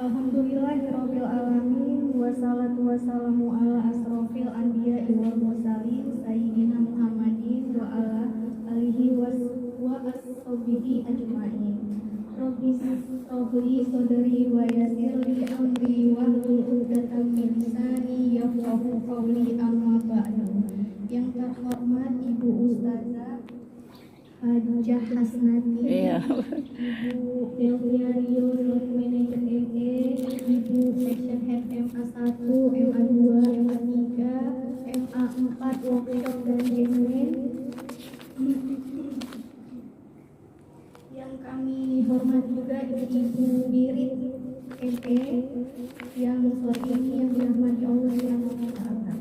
Alhamdulillahirabbil alamin wassalatu wassalamu ala asrofil anbiya'i wal mursalin sayyidina Muhammadin wa ala alihi wa ashabihi ajma'in. Rabbi shrahli sadri wa yassir li amri wahlul 'uqdatam min lisani yafqahu qawli, amma ba'du. Yang terhormat Ibu Ustazah Hajah Hasnati, Ibu Delviario, Manager ME, Ibu Section Head MA 1, MA 2, MA 3, MA 4, Workshop dan Jemen. Yang kami hormati juga Ibu Birit ME yang sore ini yang dirahmati Allah Subhanahu wa Ta'ala.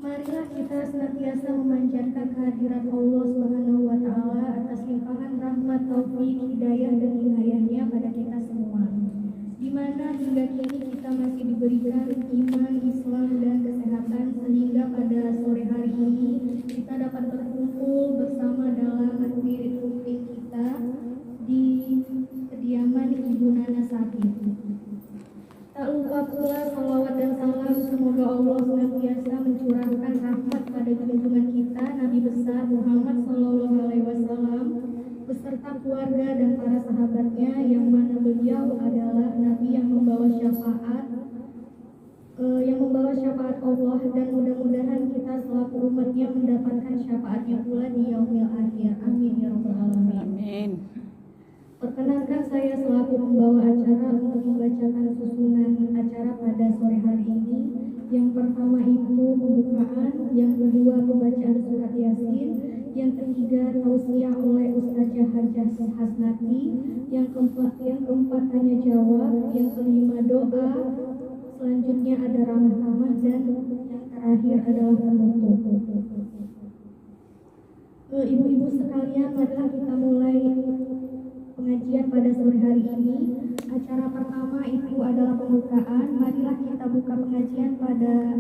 Marilah kita senantiasa memanjatkan kehadirat Allah Subhanahu wa Ta'ala atas limpahan rahmat, taufik, hidayah dan inayahnya pada kita semua, di mana hingga kini kita masih diberikan iman, Islam dan kesehatan, sehingga pada sore hari ini kita dapat berkumpul bersama dalam wirid rutin kita di kediaman Ibu Nana Sakit. Tak lupa pula salawat dan salam semoga Allah senantiasa mencurahkan rahmat pada junjungan kita Nabi besar Muhammad SAW beserta keluarga dan para sahabatnya, yang mana beliau adalah Nabi yang membawa syafaat Allah, dan mudah-mudahan kita selaku umatnya mendapatkan syafaatnya pula di yaumil akhir. Amin ya rabbal alamin. Amin. Perkenankan saya selaku pembawa acara untuk membacakan susunan acara pada sore hari ini. Yang pertama itu pembukaan, yang kedua pembacaan surat Yasin, yang ketiga tausiah oleh Ustazah Hajah Hasnati, yang keempat tanya jawab, yang kelima doa, selanjutnya ada ramah tamah, dan yang terakhir adalah penutup. Ibu-ibu sekalian, marilah kita mulai pengajian pada sore hari ini. Acara pertama itu adalah pembukaan. Marilah kita buka pengajian pada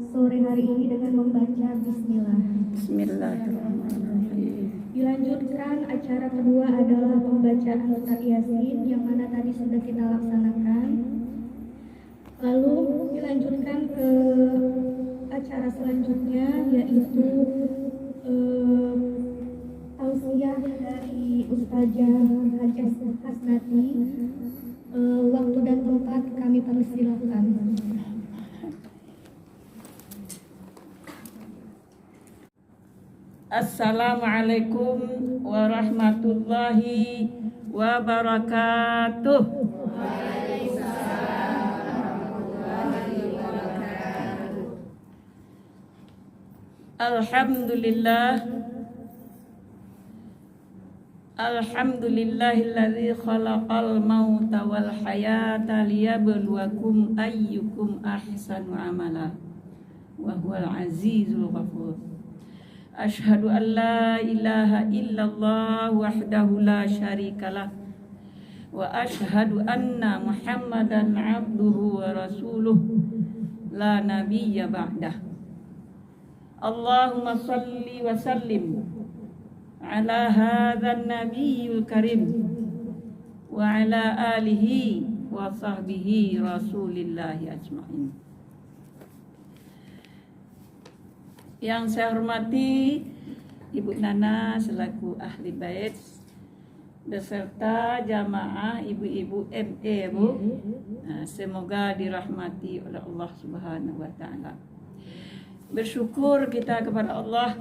sore hari ini dengan membaca Bismillah. Bismillahirrahmanirrahim. Dilanjutkan acara kedua adalah pembacaan surat Yasin, yang mana tadi sudah kita laksanakan. Lalu dilanjutkan ke acara selanjutnya, yaitu tausiah dari Ustazah Hajah Hasnati. Waktu dan tempat kami persilahkan. Assalamualaikum warahmatullahi wabarakatuh. Alhamdulillahilladzi khalaqal mauta wal hayata liyabluwakum ayyukum ahsanu amala wa huwal azizul ghafur. Asyhadu an la ilaha illallah wahdahu la syarikalah wa asyhadu anna Muhammadan abduhu wa rasuluh la nabiyya ba'dah. Allahumma salli wa sallim ala hadzal nabiyil karim wa ala alihi wa sahbihi rasulillahi ajma'in. Yang saya hormati Ibu Nana selaku ahli bait beserta jamaah ibu-ibu ME, Bu. Semoga dirahmati oleh Allah Subhanahu wa Ta'ala. Bersyukur kita kepada Allah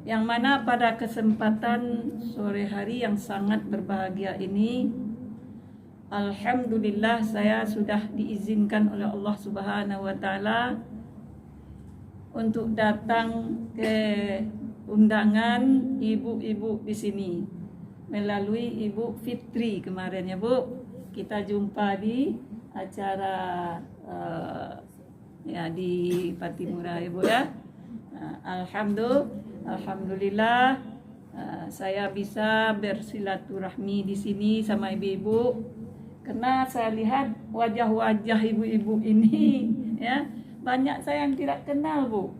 yang mana pada kesempatan sore hari yang sangat berbahagia ini, alhamdulillah saya sudah diizinkan oleh Allah Subhanahu wa Ta'ala untuk datang ke undangan ibu-ibu di sini melalui Ibu Fitri kemarin, ya Bu. Kita jumpa di acara di Patimura, Ibu, ya. Alhamdulillah saya bisa bersilaturahmi di sini sama ibu-ibu, karena saya lihat wajah-wajah ibu-ibu ini, ya, banyak saya yang tidak kenal, Bu.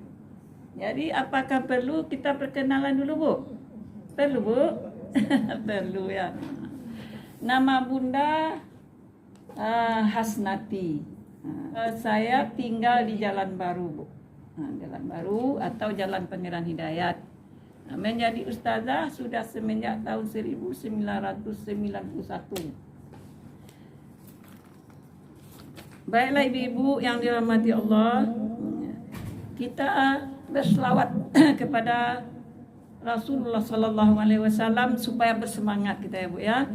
Jadi apakah perlu kita perkenalan dulu, Bu? Perlu, Bu? Perlu ya. Nama Bunda Hasnati. Saya tinggal di Jalan Baru, Bu. Jalan Baru atau Jalan Pangeran Hidayat. Menjadi ustazah sudah semenjak tahun 1991. Baiklah ibu-ibu yang dirahmati Allah, kita berselawat kepada Rasulullah Sallallahu Alaihi Wasallam supaya bersemangat kita ya Bu ya.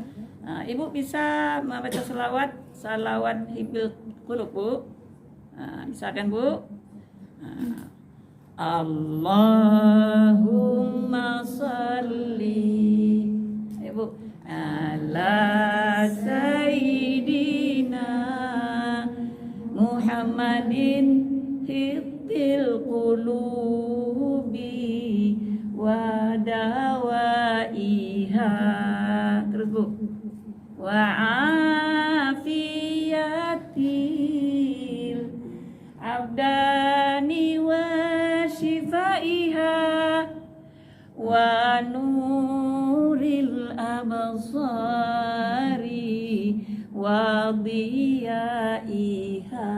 Ibu bisa membaca salawat hibil qulub Bu. Bisa kan Bu? Allahumma salli ya Bu ala sayyidina Muhammadin hibbil qulubi wa dawaiha. Terus Bu. Wa afiyatil abdani wa shifaiha wa nuril absari wa diyaiha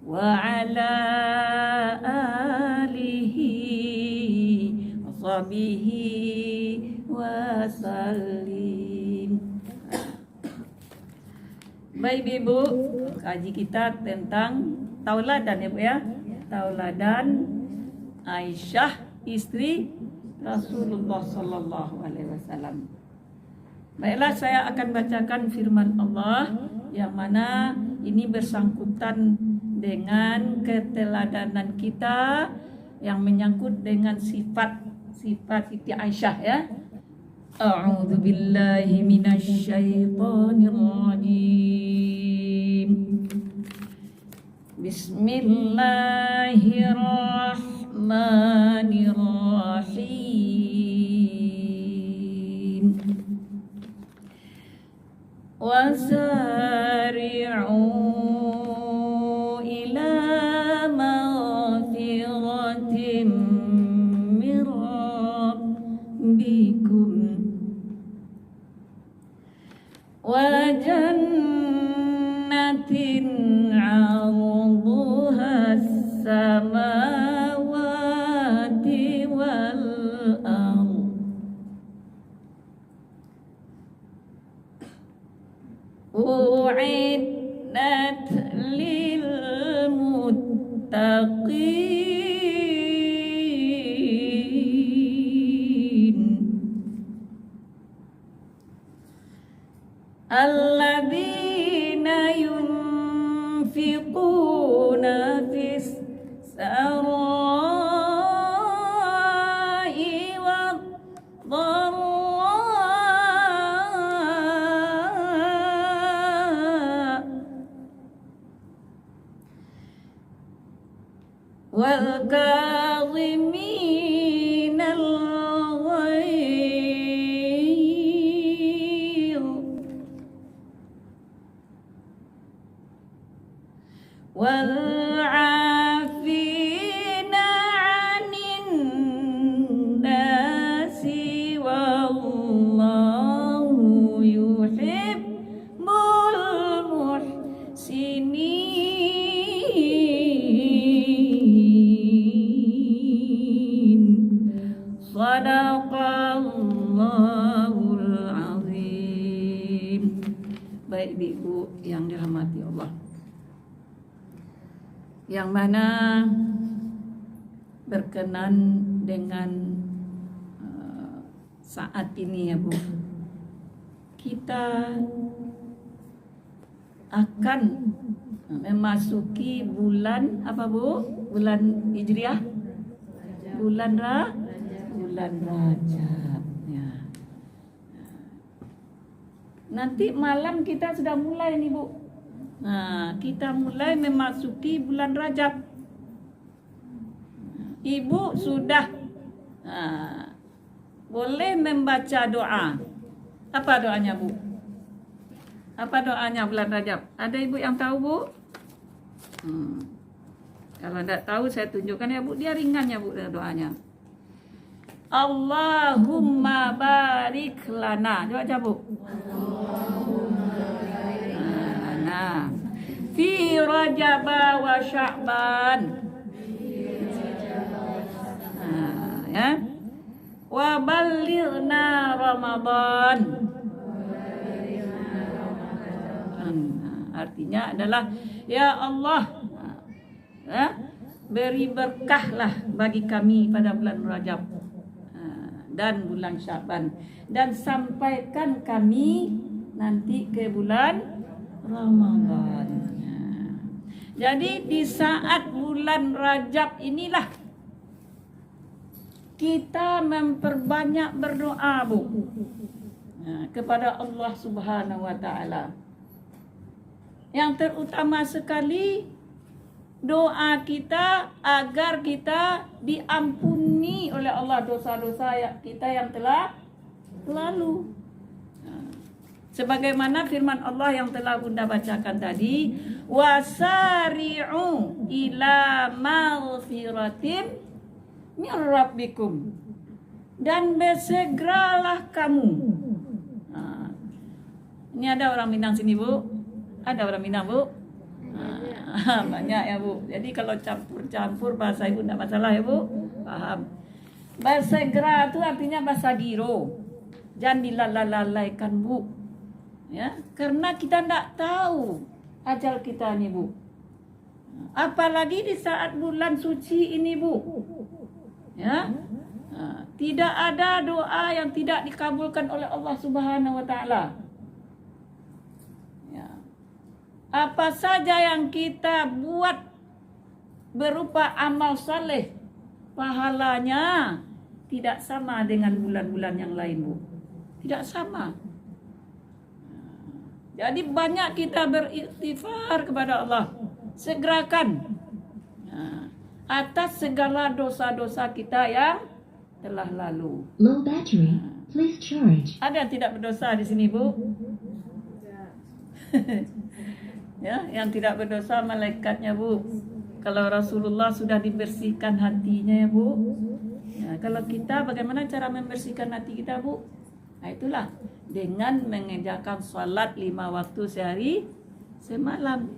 wa ala alihi wa sahbihi wa sallim. Baik Ibu, kaji kita tentang tauladan ya Bu ya. Tauladan Aisyah istri Rasulullah Sallallahu Alaihi Wasallam. Baiklah, saya akan bacakan firman Allah yang mana ini bersangkutan dengan keteladanan kita yang menyangkut dengan sifat Siti Aisyah ya. A'udzu billahi minasy syaithanir rajim. Bismillahirrahmanirrahim. Wasari'u ila maghfiratin min rabbikum wa jannatin 'arduha as-samawati wal ardh u'iddat lil muttaqin alladzina yunfiquna fis sarai wad dharra wal kadhiminal ghayz wal 'afina 'anil nasi wallahu yuhibbul muhsinin. Shadaqallahul azim. Baik Ibu yang dirahmati Allah, yang mana berkenan dengan saat ini ya Bu, kita akan memasuki bulan apa Bu? Bulan Hijriah, bulan Rajab ya. Nanti malam kita sudah mulai nih Bu. Nah, kita mulai memasuki bulan Rajab. Ibu sudah boleh membaca doa. Apa doanya Bu? Apa doanya bulan Rajab? Ada ibu yang tahu Bu? Kalau tidak tahu saya tunjukkan ya Bu. Dia ringan ya Bu doanya. Allahumma barik lana. Coba baca Bu. Nah, fi Rajab wa Sya'ban. Ya. Wa ballighna Ramadan. Artinya adalah ya Allah, ya, beri berkahlah bagi kami pada bulan Rajab dan bulan Sya'ban, dan sampaikan kami nanti ke bulan Ramadan. Jadi di saat bulan Rajab inilah kita memperbanyak berdoa, Bu, kepada Allah Subhanahu wa taala. Yang terutama sekali doa kita agar kita diampuni oleh Allah dosa-dosa kita yang telah lalu. Sebagaimana firman Allah yang telah Bunda bacakan tadi, wasari'u ila maghfiratin min rabbikum, dan bersegeralah kamu. Ini ada orang Minang sini, Bu? Ada orang Minang, Bu? Banyak ya, Bu. Jadi kalau campur-campur bahasa Ibu tidak masalah ya, Bu. Paham. Bersegera itu artinya bahasa giro. Jangan dilalaikan, Bu. Ya, karena kita tidak tahu ajal kita nih, Bu. Apalagi di saat bulan suci ini, Bu. Ya. Tidak ada doa yang tidak dikabulkan oleh Allah Subhanahu wa taala. Apa saja yang kita buat berupa amal saleh, pahalanya tidak sama dengan bulan-bulan yang lain, Bu. Tidak sama. Jadi banyak kita beristighfar kepada Allah. Segerakan atas segala dosa-dosa kita yang telah lalu. Low battery, please charge. Ada yang tidak berdosa di sini, Bu? Ya, yang tidak berdosa malaikatnya, Bu. Kalau Rasulullah sudah dibersihkan hatinya ya, Bu. Ya, kalau kita bagaimana cara membersihkan hati kita, Bu? Nah, itulah dengan mengerjakan salat 5 waktu sehari semalam.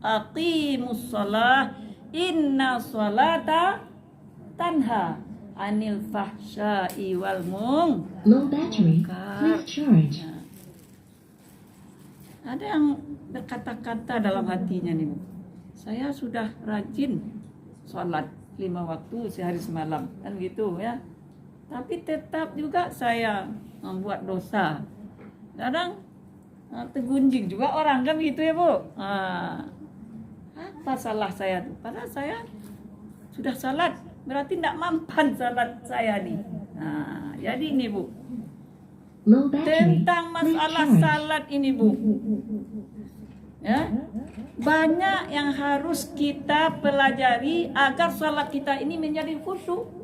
Aqimus shalah, inna sholata tanha anil fahsya'i wal munkar. Low battery, please charge. Ada yang berkata-kata dalam hatinya nih, Bu, saya sudah rajin sholat 5 waktu sehari semalam, kan gitu ya. Tapi tetap juga saya membuat dosa. Kadang tergunjing juga orang, kan gitu ya, Bu. Apa salah saya tuh? Padahal saya sudah salat, berarti tidak mampan salat saya nih. Jadi ini, Bu, Low battery, tentang please masalah charge. salat ini, Bu. Ya, banyak yang harus kita pelajari agar salat kita ini menjadi khusyuk.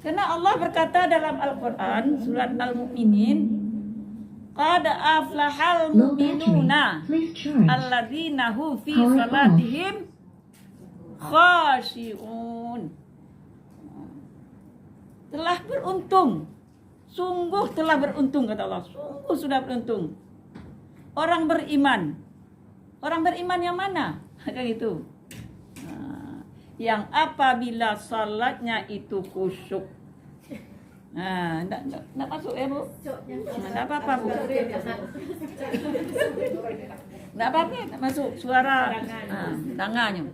Karena Allah berkata dalam Al-Quran surat Al-Mu'minin, qad aflahal Low battery, mu'minuna please charge. alladzina hum fi Power off. salatihim khashi'un. Telah beruntung, sungguh telah beruntung, kata Allah. Sungguh sudah beruntung orang beriman. Orang beriman yang mana? Kayak gitu. Yang apabila salatnya itu khusyuk. Enggak masuk ya, Bu? Enggak apa-apa, Bu. Enggak apa-apa, enggak masuk suara tangannya.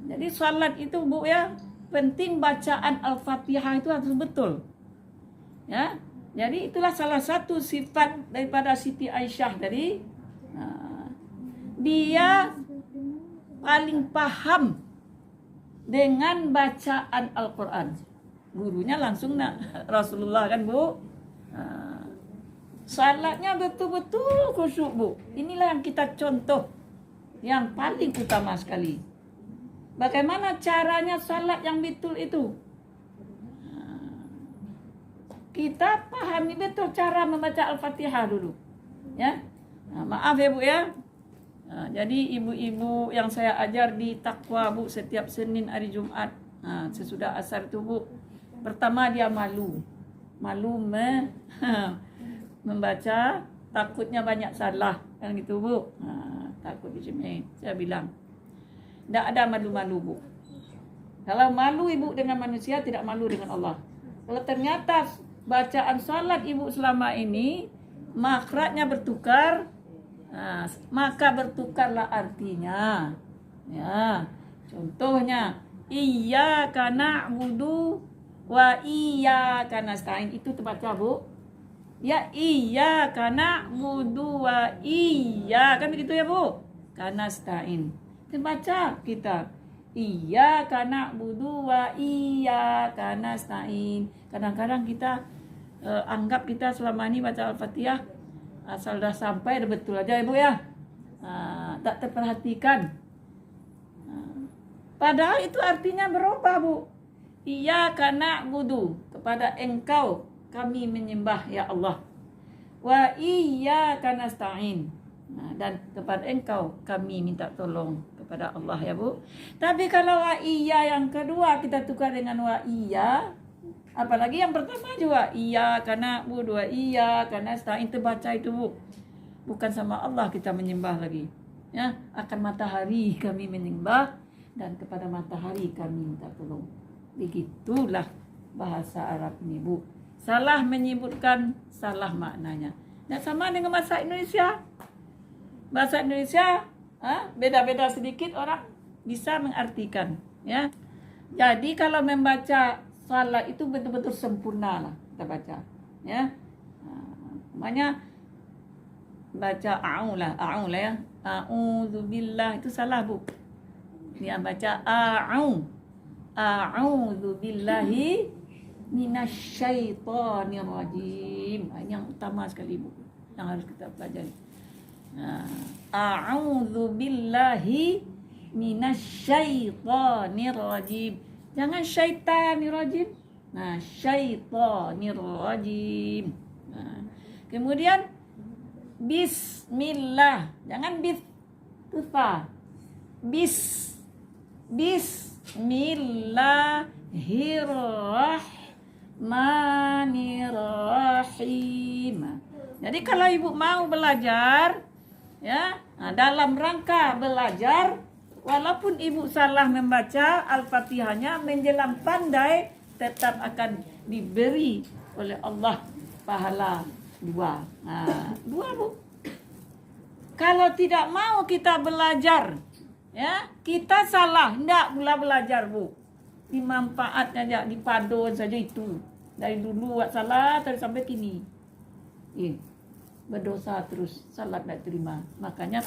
Jadi salat itu, Bu, ya, penting bacaan Al-Fatihah itu harus betul. Ya. Jadi itulah salah satu sifat daripada Siti Aisyah tadi. Dia paling paham dengan bacaan Al-Quran. Gurunya langsung Rasulullah, kan, Bu. Salatnya betul-betul khusyuk, Bu. Inilah yang kita contoh yang paling utama sekali. Bagaimana caranya salat yang betul itu? Kita pahami betul cara membaca Al-Fatihah dulu. Ya. Maaf ya, Bu, ya. Jadi ibu-ibu yang saya ajar di Taqwa, Bu, setiap Senin hari Jumat, sesudah asar itu, Bu, Pertama dia malu. Malu membaca, takutnya banyak salah. Kan gitu, Bu. Takut dicemeh. Saya bilang, tidak ada malu-malu, Bu. Kalau malu ibu dengan manusia, tidak malu dengan Allah. Kalau ternyata bacaan salat ibu selama ini makhrajnya bertukar, maka bertukarlah artinya. Ya, contohnya iyyaka na'budu wa iyyaka nasta'in, itu terbaca, Bu. Ya, iyyaka na'budu wa iyyaka, kan begitu ya, Bu? Nasta'in. Terbaca kita. Iyyaka na'budu wa iyyaka nasta'in. Kadang-kadang kita anggap kita selama ini baca Al-Fatihah asal dah sampai dah betul aja, Ibu ya. Tak terperhatikan. Padahal itu artinya berubah, Bu. Iyyaka na'budu, kepada Engkau kami menyembah ya Allah. Wa iyyaka nasta'in, dan kepada Engkau kami minta tolong, kepada Allah ya, Bu. Tapi kalau wa iya yang kedua kita tukar dengan wa iya, apalagi yang pertama juga iyyaka na'budu wa iyyaka nasta'in, terbaca itu, Bu. Bukan sama Allah kita menyembah lagi. Ya, akan matahari kami menyembah dan kepada matahari kami minta tolong. Begitulah bahasa Arab ini, Bu. Salah menyebutkan, salah maknanya. Dan sama dengan bahasa Indonesia. Bahasa Indonesia beda-beda sedikit orang bisa mengartikan, ya. Jadi kalau membaca salat itu betul-betul sempurna lah kita baca, ya. Namanya baca a'u lah ya. A'udzubillah itu salah, Bu. Dia baca a'udzubillahi minasyaitonirrajim. Ini yang utama sekali, Bu, yang harus kita pelajari. A'udzubillahi minasyaitonirrajim. Jangan syaitanirrajim. Syaitonirrajim. Kemudian bismillah. Jangan tufa. Bismillahirrahmanirrahim. Jadi kalau ibu mau belajar, ya, dalam rangka belajar, walaupun ibu salah membaca Al-Fatihahnya, menjelang pandai tetap akan diberi oleh Allah pahala 2. 2, Bu. Kalau tidak mau kita belajar, ya, kita salah, tidak pula belajar, Bu. Dimanfaatkan saja, dipadon saja itu. Dari dulu buat salah sampai kini. Berdosa terus, salat tidak terima. Makanya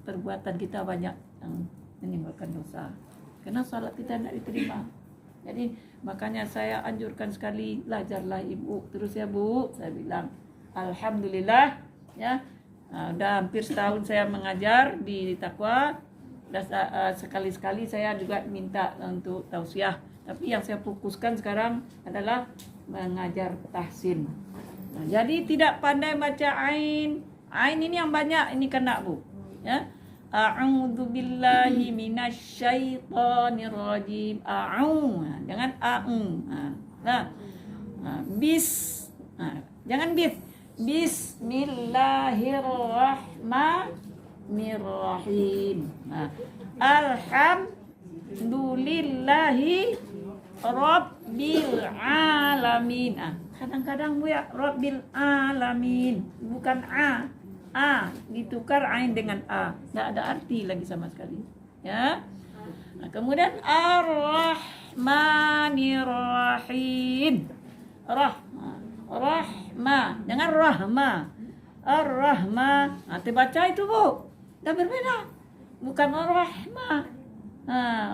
perbuatan kita banyak yang menimbulkan dosa. Karena salat kita tidak diterima. Jadi makanya saya anjurkan sekali, belajarlah ibu terus ya, Bu. Saya bilang alhamdulillah, ya. Udah hampir setahun saya mengajar di Taqwa. Sekali-sekali saya juga minta untuk tausiah. Tapi yang saya fokuskan sekarang adalah mengajar tahsin. Jadi tidak pandai baca ain. Ain ini yang banyak ini kena, Bu. Ya. A'udzubillahi minasyaitonirrajim. Jangan jangan Bismillahirrahmanirrahim. Alhamdulillahi Rabbil alamin. Kadang-kadang, Bu, ya, Rabbil alamin, bukan ditukar ain dengan enggak ada arti lagi sama sekali, ya. Kemudian Ar-Rahmanirrahim. Rahma, jangan rahma. Ar-Rahma. Terbaca itu, Bu. Dah berbeda. Bukan Ar-Rahma.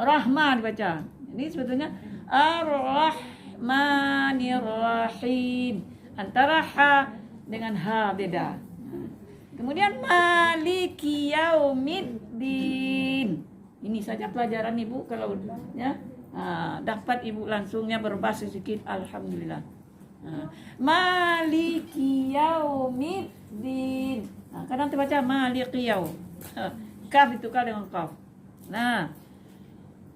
Rahma dibaca. Ini sebetulnya Ar-Rahmanirrahim. Antara ha dengan ha beda. Kemudian Maliki Yaumiddin. Ini saja pelajaran Ibu, kalau ya dapat Ibu langsungnya berbasis sedikit, alhamdulillah. Maliki Yaumiddin. Kadang terbaca Maliki Yaum. Kaf itu kah dengan kaf.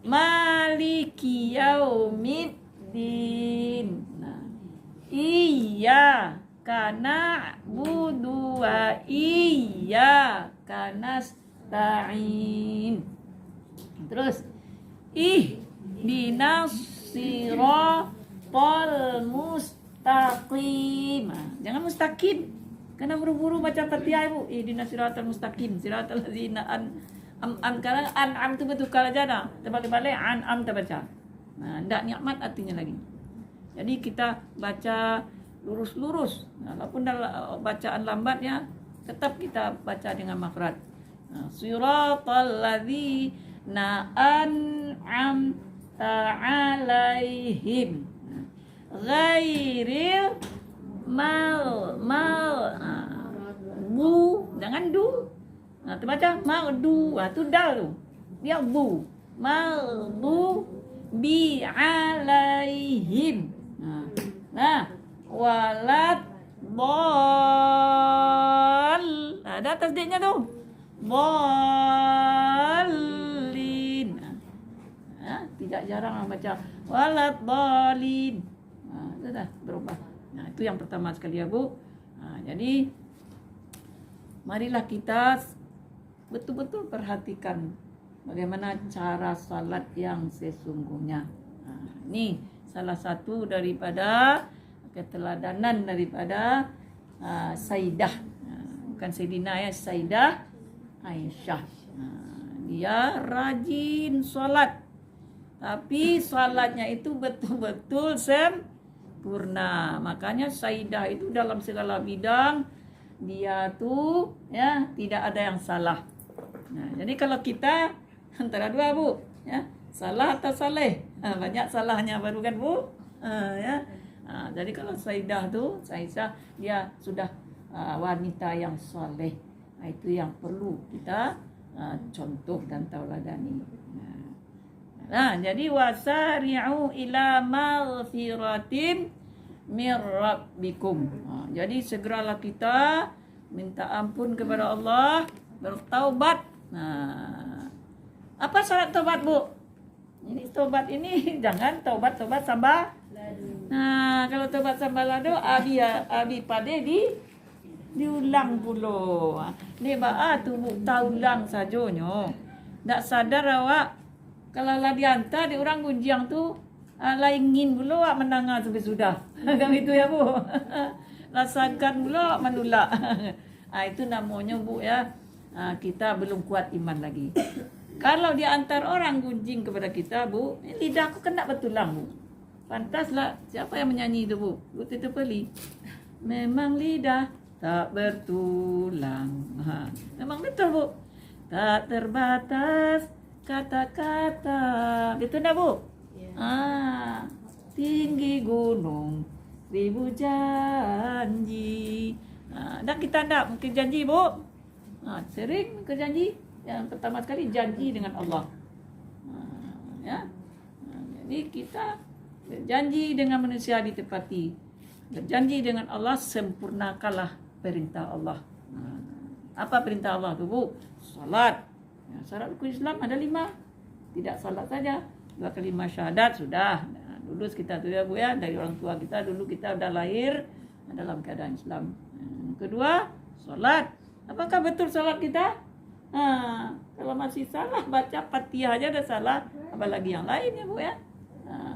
Maliki Yaumiddin. din. Nah, iyyaka na'budu wa iyyaka nasta'in. Terus ihdinas siratal mustaqim. Jangan mustaqim. Karena buru-buru baca Fatihah Ibu. Ihdinas siratal mustaqim, siratal ladzina karena an'am tu betul kalau jana. Terbalik-balik an'am terbaca. Nah, enggak nikmat artinya lagi. Jadi kita baca lurus-lurus. Walaupun dalam bacaan lambatnya tetap kita baca dengan makhraj. Siratal ladzina an'amta 'alaihim ghairil bu, jangan du. Nah, terbaca ma'du. Tu dal tu. Dia bu. Ma'du bi 'alaihim. Nah, walad bol. Ada tasdidnya tu. Bolin. Tidak jarang baca walad bolin. Itu dah berubah. Nah, itu yang pertama sekali ya Bu. Jadi marilah kita betul-betul perhatikan bagaimana cara salat yang sesungguhnya. Ini salah satu daripada keteladanan daripada Sayyidah, bukan Sayyidina ya, Sayyidah Aisyah. Dia rajin salat, tapi salatnya itu betul-betul sempurna. Makanya Sayyidah itu dalam segala bidang dia tuh ya tidak ada yang salah. Nah, jadi kalau kita antara dua Bu, ya, salah atau saleh, banyak salahnya baru kan Bu, ya. Jadi kalau Sayyidah tuh, Aisyah dia sudah wanita yang saleh. Itu yang perlu kita contoh dan tauladani. Nah, jadi wasari'u ila maghfiratin mir rabbikum. Jadi segeralah kita minta ampun kepada Allah, bertaubat. Nah, apa syarat taubat Bu? Ini taubat ini jangan taubat sambal. Nah, kalau taubat sambal lado abi pade diulang pula. Ni tu Bu taulang sajonyo. Tak sadar awak kalau lah diantar di orang gunjiang tu laingin pula awak mendengar sampai sudah. Kan itu ya Bu. Rasakan pula menolak. Itu namanya Bu ya. Kita belum kuat iman lagi. Kalau diantar orang gunjing kepada kita Bu, lidahku kena betulang Bu. Pantaslah siapa yang menyanyi itu Bu? Bu Tito Peli. Memang lidah tak bertulang. Memang betul Bu. Tak terbatas kata-kata. Betul tak Bu? Tinggi gunung, ribu janji. Dan kita tak mungkin janji Bu. Sering ke janji. Yang pertama sekali janji dengan Allah. Ya. Jadi kita berjanji dengan manusia ditepati. Berjanji dengan Allah sempurnakanlah perintah Allah. Apa perintah Allah tu Bu? Salat. Syarat rukun Islam ada 5. Tidak salat saja. 2 kalimat syahadat sudah. Lulus kita tu ya Bu ya. Dari orang tua kita dulu kita dah lahir dalam keadaan Islam. Kedua, salat. Apakah betul salat kita? Kalau masih salah baca Fatihah aja dah salah, apalagi yang lain ya Bu ya.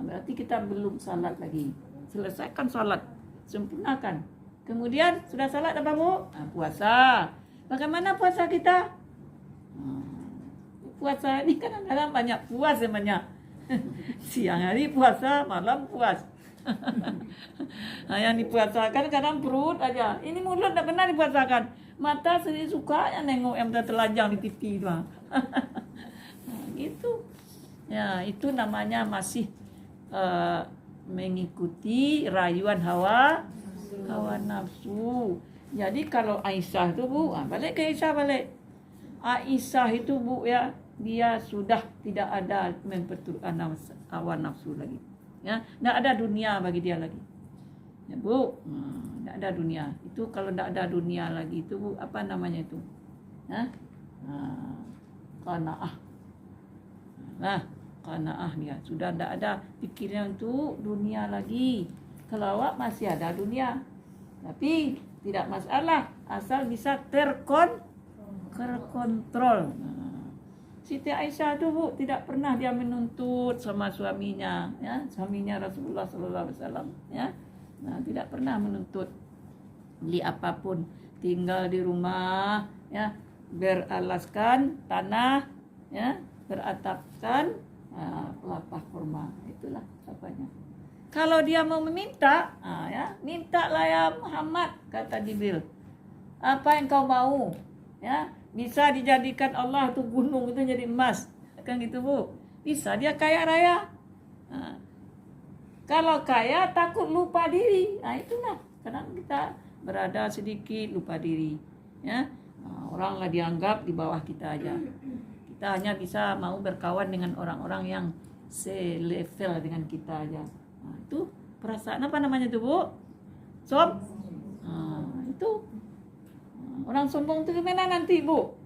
Berarti kita belum salat lagi. Selesaikan salat, sempurnakan. Kemudian sudah salat apa Bu? Puasa. Bagaimana puasa kita? Puasa ini kan kadang banyak puas namanya. Siang hari puasa, malam puas. Yang dipuasakan kadang perut aja. Ini mulut tak pernah dipuasakan. Mata sendiri suka yang nengok yang telanjang di TV tu. Gitu. Ya, itu namanya masih mengikuti rayuan hawa nafsu. Jadi kalau Aisyah tu Bu, balik ke Aisyah balik. Aisyah itu Bu ya, dia sudah tidak ada memperturutkan hawa nafsu lagi. Ya, tidak ada dunia bagi dia lagi. Ya Bu, tidak ada dunia. Itu kalau tidak ada dunia lagi itu Bu, apa namanya itu? Qanaah. Nah, qanaah dia. Sudah tidak ada pikirnya untuk dunia lagi. Kalau awak masih ada dunia, tapi tidak masalah asal bisa terkontrol. Siti Aisyah itu Bu tidak pernah dia menuntut sama suaminya, ya, suaminya Rasulullah Sallallahu Alaihi Wasallam, ya. Nah, tidak pernah menuntut beli apapun, tinggal di rumah, ya, beralaskan tanah, ya, beratapkan pelepah kurma, itulah apanya. Kalau dia mau meminta, ya, mintalah ya Muhammad, kata Jibril. Apa yang kau mau, ya, bisa dijadikan Allah tuh gunung itu jadi emas, kan gitu Bu. Bisa dia kaya raya. Kalau kaya takut lupa diri, itulah kadang kita berada sedikit lupa diri, ya. Orang lah dianggap di bawah kita aja. Kita hanya bisa mau berkawan dengan orang-orang yang selevel dengan kita aja. Itu perasaan apa namanya tuh Bu? Itu orang sombong itu gimana nanti Bu?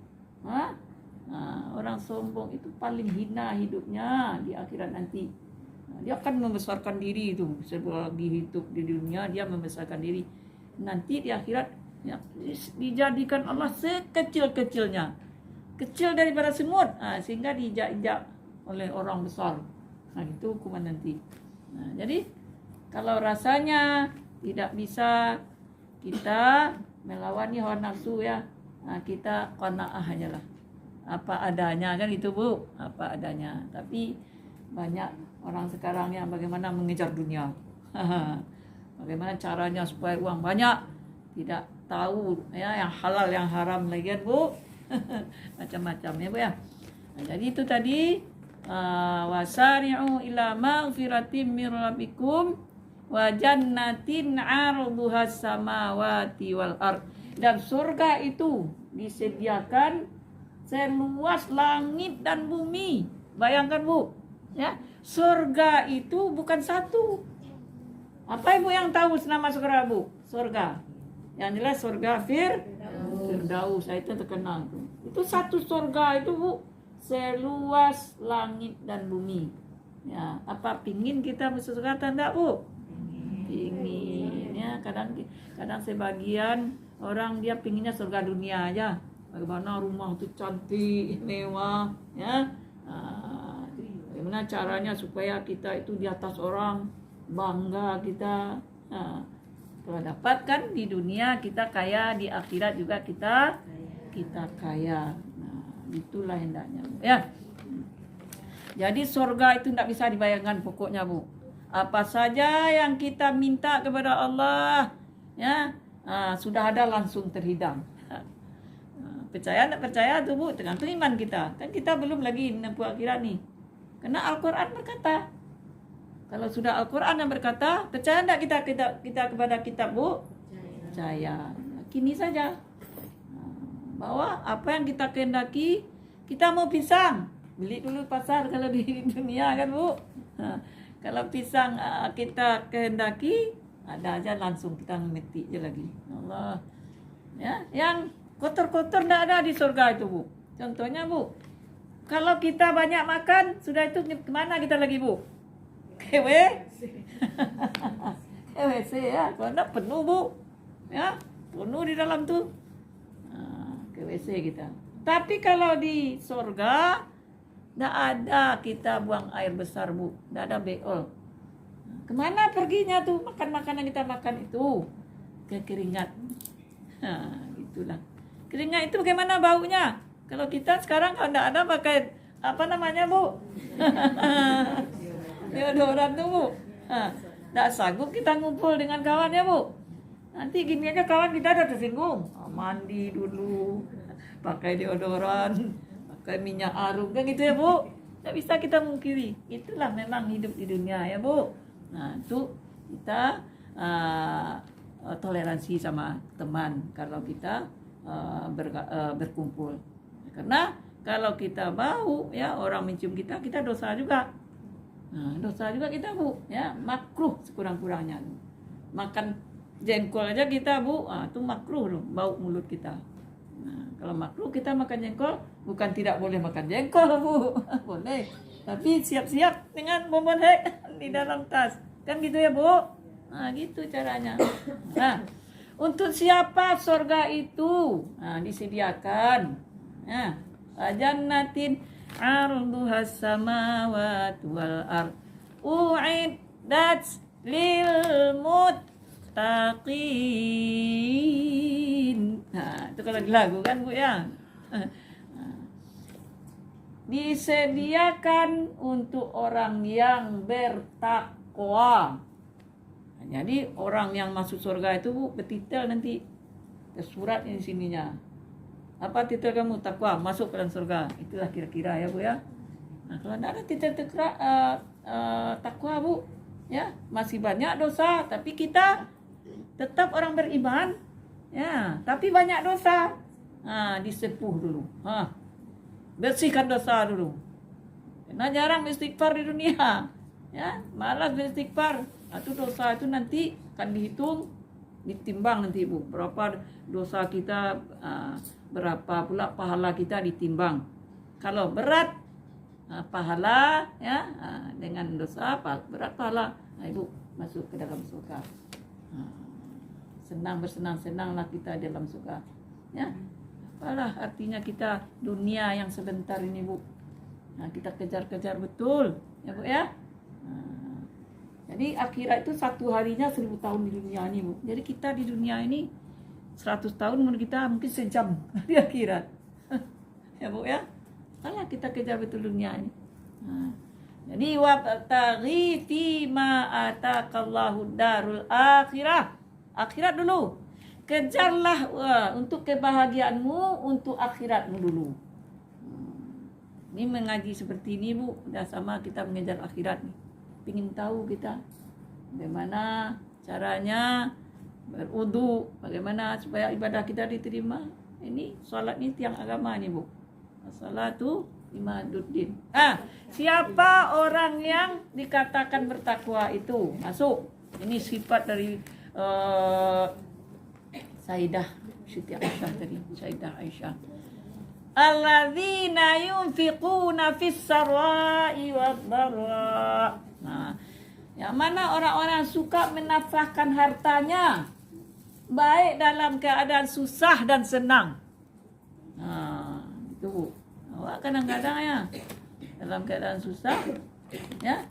Orang sombong itu paling hina hidupnya di akhirat nanti. Dia akan membesarkan diri itu. Selagi hidup di dunia dia membesarkan diri. Nanti di akhirat ya, dijadikan Allah sekecil-kecilnya, kecil daripada semut, sehingga diinjak-injak oleh orang besar. Itu hukuman nanti. Jadi kalau rasanya tidak bisa kita melawani hawa nafsu, ya, kita qanaah aja lah, apa adanya, kan itu Bu, apa adanya. Tapi banyak orang sekarang yang bagaimana mengejar dunia, bagaimana caranya supaya uang banyak, tidak tahu, ya, yang halal yang haram lagi, kan Bu. Macam-macam, ya Bu, ya. Jadi itu tadi wasari'u ila maghfiratin min rabbikum wa jannatin 'arduha samawati wal ard. Dan surga itu disediakan seluas langit dan bumi. Bayangkan Bu, ya, surga itu bukan satu. Apa Ibu yang tahu nama surga Bu? Surga yang jelas surga Firdaus, itu terkenal tuh. Itu satu surga itu Bu, seluas langit dan bumi. Ya, apa pingin kita masuk surga atau enggak Bu? Pingin, ya. Kadang sebagian orang dia pinginnya surga dunia aja. Bagaimana rumah itu cantik, mewah, ya. Bagaimana caranya supaya kita itu di atas orang, bangga kita. Kalau dapatkan di dunia kita kaya, di akhirat juga kita kaya. Itulah hendaknya, ya. Jadi surga itu tidak bisa dibayangkan pokoknya Bu. Apa saja yang kita minta kepada Allah, ya, sudah ada langsung terhidang. Percaya tidak percaya tuh Bu, tergantung iman kita. Kan kita belum lagi menempuh akhirat nih. Karena Al-Quran berkata, kalau sudah Al-Quran yang berkata, percaya tidak kita kepada kitab Bu? Percaya. Kini saja bahwa apa yang kita kehendaki, kita mau pisang, beli dulu pasar kalau di dunia, kan Bu. Kalau pisang kita kehendaki, ada aja langsung kita memetik aja lagi. Allah, ya, yang kotor-kotor tidak ada di surga itu Bu. Contohnya Bu, kalau kita banyak makan, sudah itu kemana kita lagi Bu? Ke WC, ya. Kalau tidak penuh Bu, ya, penuh di dalam tuh. Ke WC kita. Tapi kalau di surga tidak ada kita buang air besar Bu, tidak ada beol. Kemana perginya tuh makan makanan kita makan itu? Ke keringat. Itulah. Keringat itu bagaimana baunya? Kalau kita sekarang kalau tidak ada pakai apa namanya Bu? Deodoran tuh Bu. Tidak sanggup kita ngumpul dengan kawan, ya Bu. Nanti gini aja kawan kita udah tersinggung. Mandi dulu, pakai deodoran, pakai minyak harum, kan gitu ya Bu. Tidak bisa kita mungkiri. Itulah memang hidup di dunia, ya Bu. Nah itu kita toleransi sama teman kalau kita berkumpul. Karena kalau kita bau, ya, orang mencium kita dosa juga. Dosa juga kita Bu, ya, makruh sekurang-kurangnya. Makan jengkol aja kita Bu, itu makruh loh, bau mulut kita. Kalau makruh kita makan jengkol, bukan tidak boleh makan jengkol Bu, boleh. Tapi siap-siap dengan bonbon hek di dalam tas. Kan gitu ya, Bu? Nah, gitu caranya. Nah, untuk siapa surga itu? Nah, disediakan. Nah, jannatin arduhas samawati wal ard. U'iddat lil muttaqin. Nah, itu kalau di lagu kan, Bu ya. Disediakan untuk orang yang bertakwa. Jadi orang yang masuk surga itu, Bu, bertitel nanti surat ini sininya. Apa titel kamu? Takwa, masuk ke dalam surga. Itulah kira-kira ya, Bu ya. Nah, kalau tidak ada titel takwa, Bu, ya masih banyak dosa, tapi kita tetap orang beriman, ya, tapi banyak dosa. Nah, disepuh dulu. Bersihkan dosa dulu. Karena jarang beristighfar di dunia, ya, malas beristighfar. Itu dosa itu nanti akan dihitung, ditimbang nanti, Bu. Berapa dosa kita, berapa pula pahala kita ditimbang. Kalau berat pahala, ya, dengan dosa berat pahala, Ibu masuk ke dalam surga. Senang bersenang-senanglah kita dalam surga, ya. Apalah artinya kita dunia yang sebentar ini, Bu. Nah, kita kejar-kejar betul, ya, Bu ya. Jadi akhirat itu satu harinya 1000 tahun di dunia ini, Bu. Jadi kita di dunia ini 100 tahun, menurut kita mungkin sejam di akhirat. Ya, Bu ya. Alah kita kejar betul dunia ini. Jadi wabtaghi fi ma ataqallahu darul akhirah. Akhirat dulu. Kejarlah untuk kebahagiaanmu, untuk akhiratmu dulu. Ini mengaji seperti ini, Bu, udah sama kita mengejar akhirat nih. Pingin tahu kita bagaimana caranya berwudu, bagaimana supaya ibadah kita diterima. Ini salat ini tiang agama nih, Bu. Salatu imaduddin. Siapa orang yang dikatakan bertakwa itu? Masuk. Ini sifat dari Sayyidah Siti Aisyah tadi, Sayyidah Aisyah. Alladzina yunfiquna fis sarai wad dharra. Nah, yang mana orang-orang suka menafkahkan hartanya baik dalam keadaan susah dan senang. Itu awak kadang-kadang ya dalam keadaan susah, ya,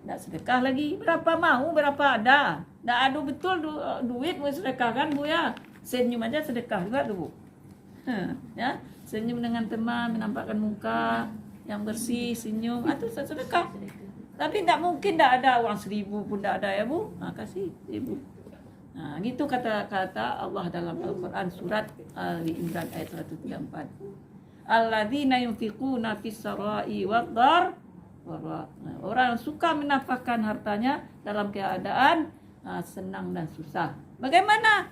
tak sedekah lagi. Berapa mau, berapa ada. Tak ada betul duit mau sedekah kan, Bu ya. Senyum aja sedekah juga tuh, Bu. Ya, senyum dengan teman, menampakkan muka yang bersih, senyum, itu sedekah. Tapi tak mungkin tak ada uang 1000 pun tak ada, ya, Bu. Kasih 1000. Gitu kata-kata Allah dalam Al-Quran surat Ali Imran ayat 134. Alladzina yunfiquna fis sarai wad dhar. Orang yang suka menafkahkan hartanya dalam keadaan senang dan susah. Bagaimana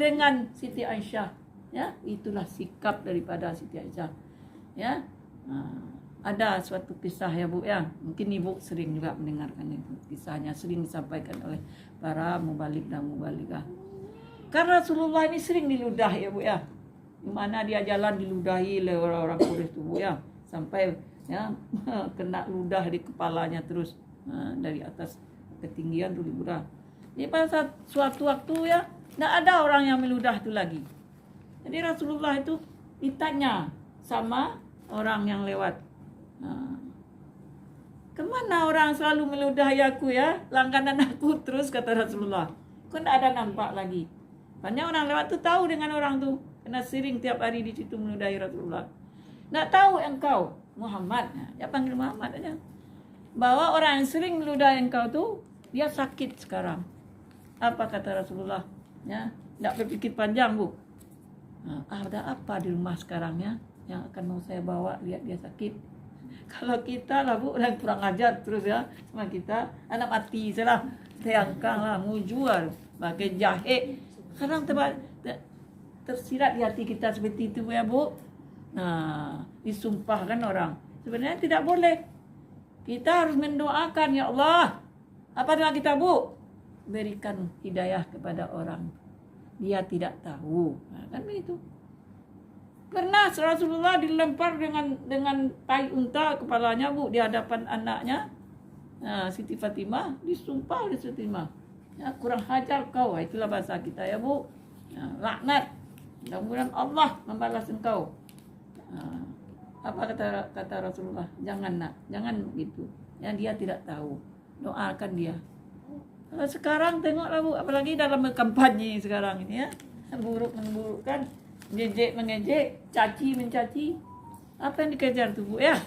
dengan Siti Aisyah? Ya, itulah sikap daripada Siti Aisyah. Ya, ada suatu kisah, ya, Bu ya. Mungkin Ibu sering juga mendengarkan itu. Kisahnya sering disampaikan oleh para mubalik dan mubaligah. Karena Rasulullah ini sering diludah, ya, Bu ya. Di mana dia jalan diludahi oleh orang-orang Quraisy itu, Bu ya. Sampai ya kena ludah di kepalanya terus dari atas ketinggian tuh diludah. Jadi pada suatu waktu ya tidak ada orang yang meludah itu lagi. Jadi Rasulullah itu ditanya sama orang yang lewat, kemana orang selalu meludahi aku ya, langganan aku terus, kata Rasulullah. Kok tidak ada nampak lagi. Banyak orang lewat tuh tahu dengan orang tuh, karena sering tiap hari di situ meludahi Rasulullah. Tidak tahu engkau Muhammad, dia panggil Muhammad aja, bahwa orang yang sering meludahi engkau tuh dia sakit sekarang. Apa kata Rasulullah? Ya, tidak berpikir panjang, Bu. Ada apa di rumah sekarang ya yang akan mau saya bawa lihat dia sakit? Kalau kita lah, Bu, yang kurang ajar terus ya sama kita, anak mati salah, teangkang lah, mujual, pakai jahe. Kadang tersirat di hati kita seperti itu, ya, Bu. Disumpahkan orang. Sebenarnya tidak boleh. Kita harus mendoakan, ya Allah. Apa doa kita, Bu? Berikan hidayah kepada orang. Dia tidak tahu. Kan begitu. Pernah Rasulullah dilempar dengan tai unta kepalanya, Bu, di hadapan anaknya. Siti Fatimah disumpah oleh Siti Fatimah. Ya, kurang hajar kau. Itulah bahasa kita ya, Bu. Ya, laknat. Mudah-mudahan Allah membalas engkau. Apa kata Rasulullah? Jangan nak, jangan begitu. Ya, dia tidak tahu. Doakan dia. Kalau sekarang tengoklah, Bu, apalagi dalam kampanye sekarang ini ya. Buruk memburukkan, ngejek mengejek, caci mencaci. Apa yang dikejar tuh, Bu ya?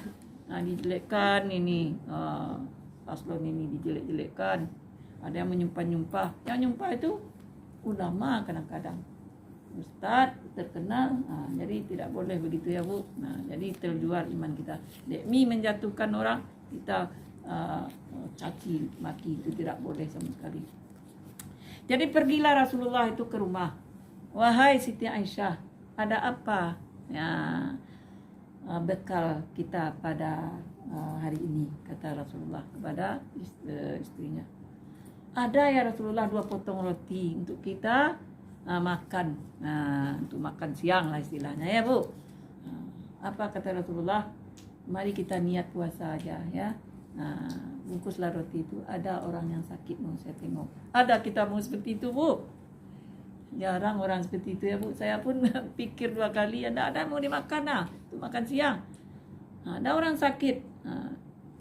Dijelekkan ini. Paslon ini dijelek-jelekkan. Ada yang menyumpah-nyumpah. Yang nyumpah itu ulama kadang-kadang. Ustaz terkenal. Jadi tidak boleh begitu ya, Bu. Jadi terjual iman kita. Demi menjatuhkan orang, kita caci maki, itu tidak boleh sama sekali. Jadi pergilah Rasulullah itu ke rumah. Wahai Siti Aisyah, ada apa ya bekal kita pada hari ini, kata Rasulullah kepada istrinya. Ada ya Rasulullah 2 potong roti untuk kita makan, untuk makan siang lah istilahnya ya, Bu. Apa kata Rasulullah? Mari kita niat puasa aja ya. Bungkuslah roti itu. Ada orang yang sakit mau saya tengok. Ada kita mau seperti itu, Bu? Jarang orang seperti itu ya, Bu. Saya pun pikir 2 kali. Ada mau dimakan untuk makan siang. Ada orang sakit,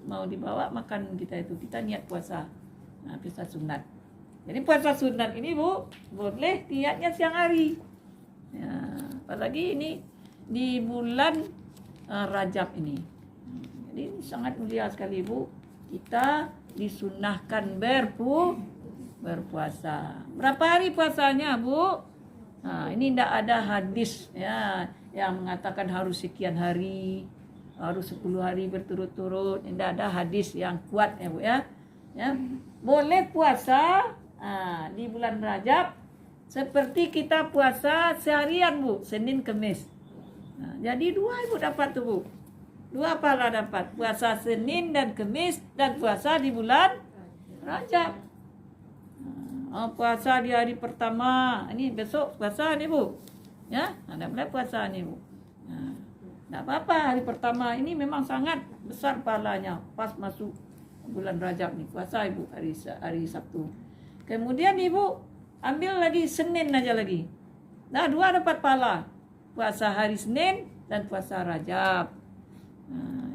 mau dibawa makan kita itu. Kita niat puasa, puasa sunat. Jadi puasa sunat ini, Bu, boleh niatnya siang hari. Ya, apalagi ini di bulan Rajab ini. Jadi ini sangat mulia sekali, Bu. Kita disunahkan berpuasa. Berapa hari puasanya, Bu? Ini tidak ada hadis ya yang mengatakan harus sekian hari, harus 10 hari berturut-turut. Tidak ada hadis yang kuat ya, Bu ya. Ya, boleh puasa di bulan Rajab seperti kita puasa seharian, Bu, Senin Kemis. Jadi 2 Ibu dapat tuh, Bu. 2 pahala dapat, puasa Senin dan Kemis dan puasa di bulan Rajab. Puasa di hari pertama, ini besok puasa nih, Bu. Ya, ada mulai puasa nih, Bu. Enggak apa-apa, hari pertama ini memang sangat besar pahalanya pas masuk bulan Rajab nih, puasa Ibu hari Sabtu. Kemudian Ibu ambil lagi Senin aja lagi. 2 dapat pahala. Puasa hari Senin dan puasa Rajab.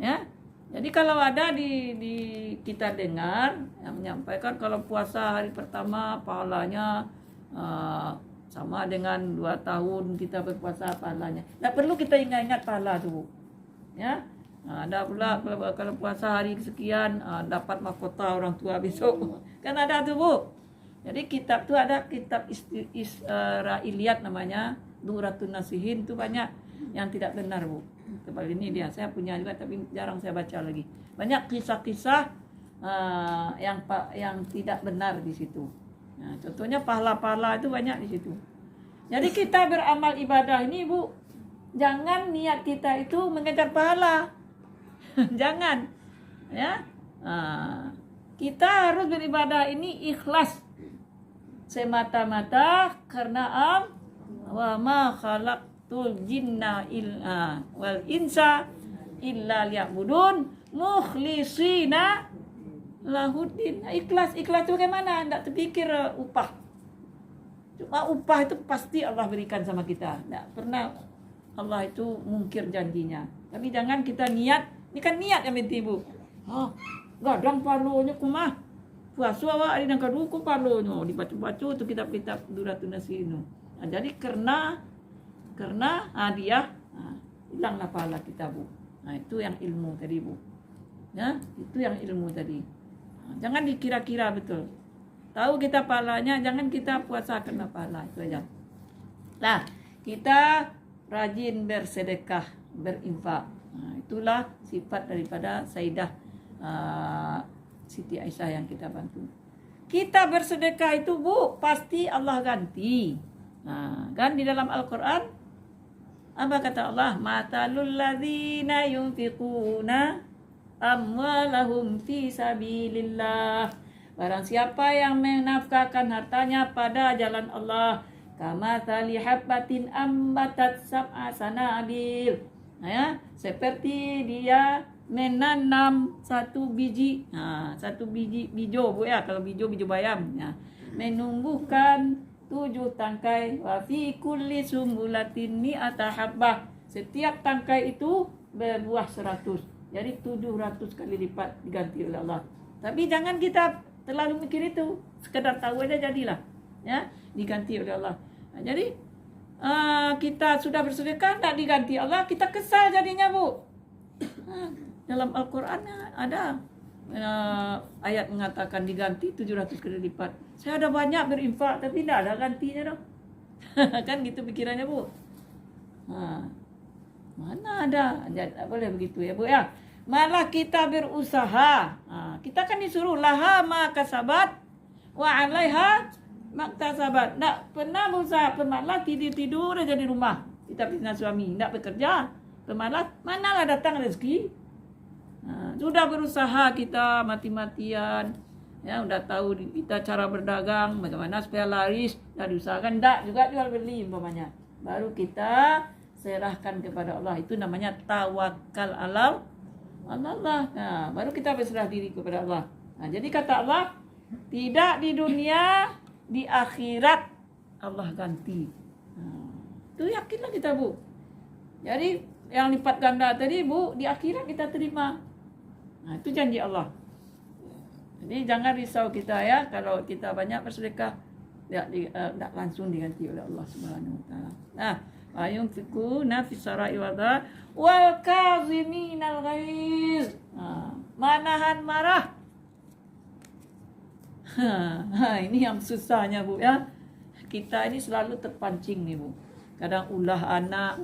Ya. Jadi kalau ada di kita dengar yang menyampaikan kalau puasa hari pertama pahalanya sama dengan 2 tahun kita berpuasa pahalanya. Tak perlu kita ingat-ingat pahala tu. Ya. Ada pula kalau puasa hari sekian dapat mahkota orang tua besok. Kan ada tu, Bu. Jadi kitab tu ada kitab Israiliyat namanya, Duratun Nasihin, tu banyak yang tidak benar, Bu. Kembali ini dia, saya punya juga tapi jarang saya baca lagi. Banyak kisah-kisah yang tidak benar di situ. Nah, contohnya pahala-pahala itu banyak di situ. Jadi kita beramal ibadah ini, Bu, jangan niat kita itu mengejar pahala. Jangan. Ya. Kita harus beribadah ini ikhlas. Semata-mata karena wa ma khalaqtul jinna wal insa illa liya'budun mukhlisina lahuddin. Ikhlas itu bagaimana? Tidak terpikir upah. Cuma upah itu pasti Allah berikan sama kita. Tidak pernah Allah itu mungkir janjinya. Tapi jangan kita niat. Ini kan niat yang penting, Bu. Gadang palonya kumah. Puasa awak hari yang kedua ku palonya. Dibaca-baca tu kitab-kitab Duratun Nasihin. Jadi karena dia hilanglah pahala kita, Bu. Itu yang ilmu tadi, Bu. Ya, itu yang ilmu tadi. Jangan dikira-kira betul. Tahu kita pahalanya, jangan kita puasa karena pahala, itu aja. Nah, kita rajin bersedekah, berinfak. Itulah sifat daripada Sayyidah Siti Aisyah yang kita bantu. Kita bersedekah itu, Bu, pasti Allah ganti. Kan di dalam Al-Quran apa kata Allah? Matalul ladzina yunfiquna amwalahum fi sabilillah. Barang siapa yang menafkahkan hartanya pada jalan Allah, Kama tali habbatin ambatat sab'a sanabil. Ya, seperti dia menanam satu biji, satu biji bijo Bu ya, kalau bijo bayam ya. Menumbuhkan 7 tangkai, wa fi kulli sumbulatin mi'ata habbah. Setiap tangkai itu berbuah 100. Jadi 700 kali lipat diganti oleh Allah. Tapi jangan kita terlalu mikir itu, sekedar tahu aja jadilah. Ya, diganti oleh Allah. Nah, jadi kita sudah bersedekah tak diganti Allah, kita kesal jadinya Bu. Dalam Al-Quran ada ayat mengatakan diganti 700 kali lipat. Saya ada banyak berinfak tapi tidak ada gantinya dong. Kan gitu pikirannya Bu. Mana ada, tak boleh begitu ya Bu ya. Malah kita berusaha. Kita kan disuruh laha ma kasabat wa 'alaiha maktasabat. Tak pernah berusaha, pemalas tidur aja di rumah. Kita pisah suami, tak bekerja. Pemalas, manalah datang rezeki. Sudah berusaha kita mati-matian. Ya, udah tahu kita cara berdagang, bagaimana supaya laris, dah diusahakan, tak juga jual beli umpamanya. Baru kita serahkan kepada Allah. Itu namanya tawakal ala Allah. Nah, baru kita berserah diri kepada Allah. Nah, jadi kata Allah, tidak di dunia, di akhirat Allah ganti. Itu yakinlah kita Bu. Jadi yang lipat ganda tadi Bu, di akhirat kita terima. Nah, itu janji Allah. Jadi jangan risau kita ya, kalau kita banyak bersedekah tidak langsung diganti oleh Allah Subhanahu wa taala. Nah, ayunfikuna fis sarai wal kaziminal ghaiz. Manahan marah. Ini yang susahnya Bu ya. Kita ini selalu terpancing nih Bu. Kadang ulah anak,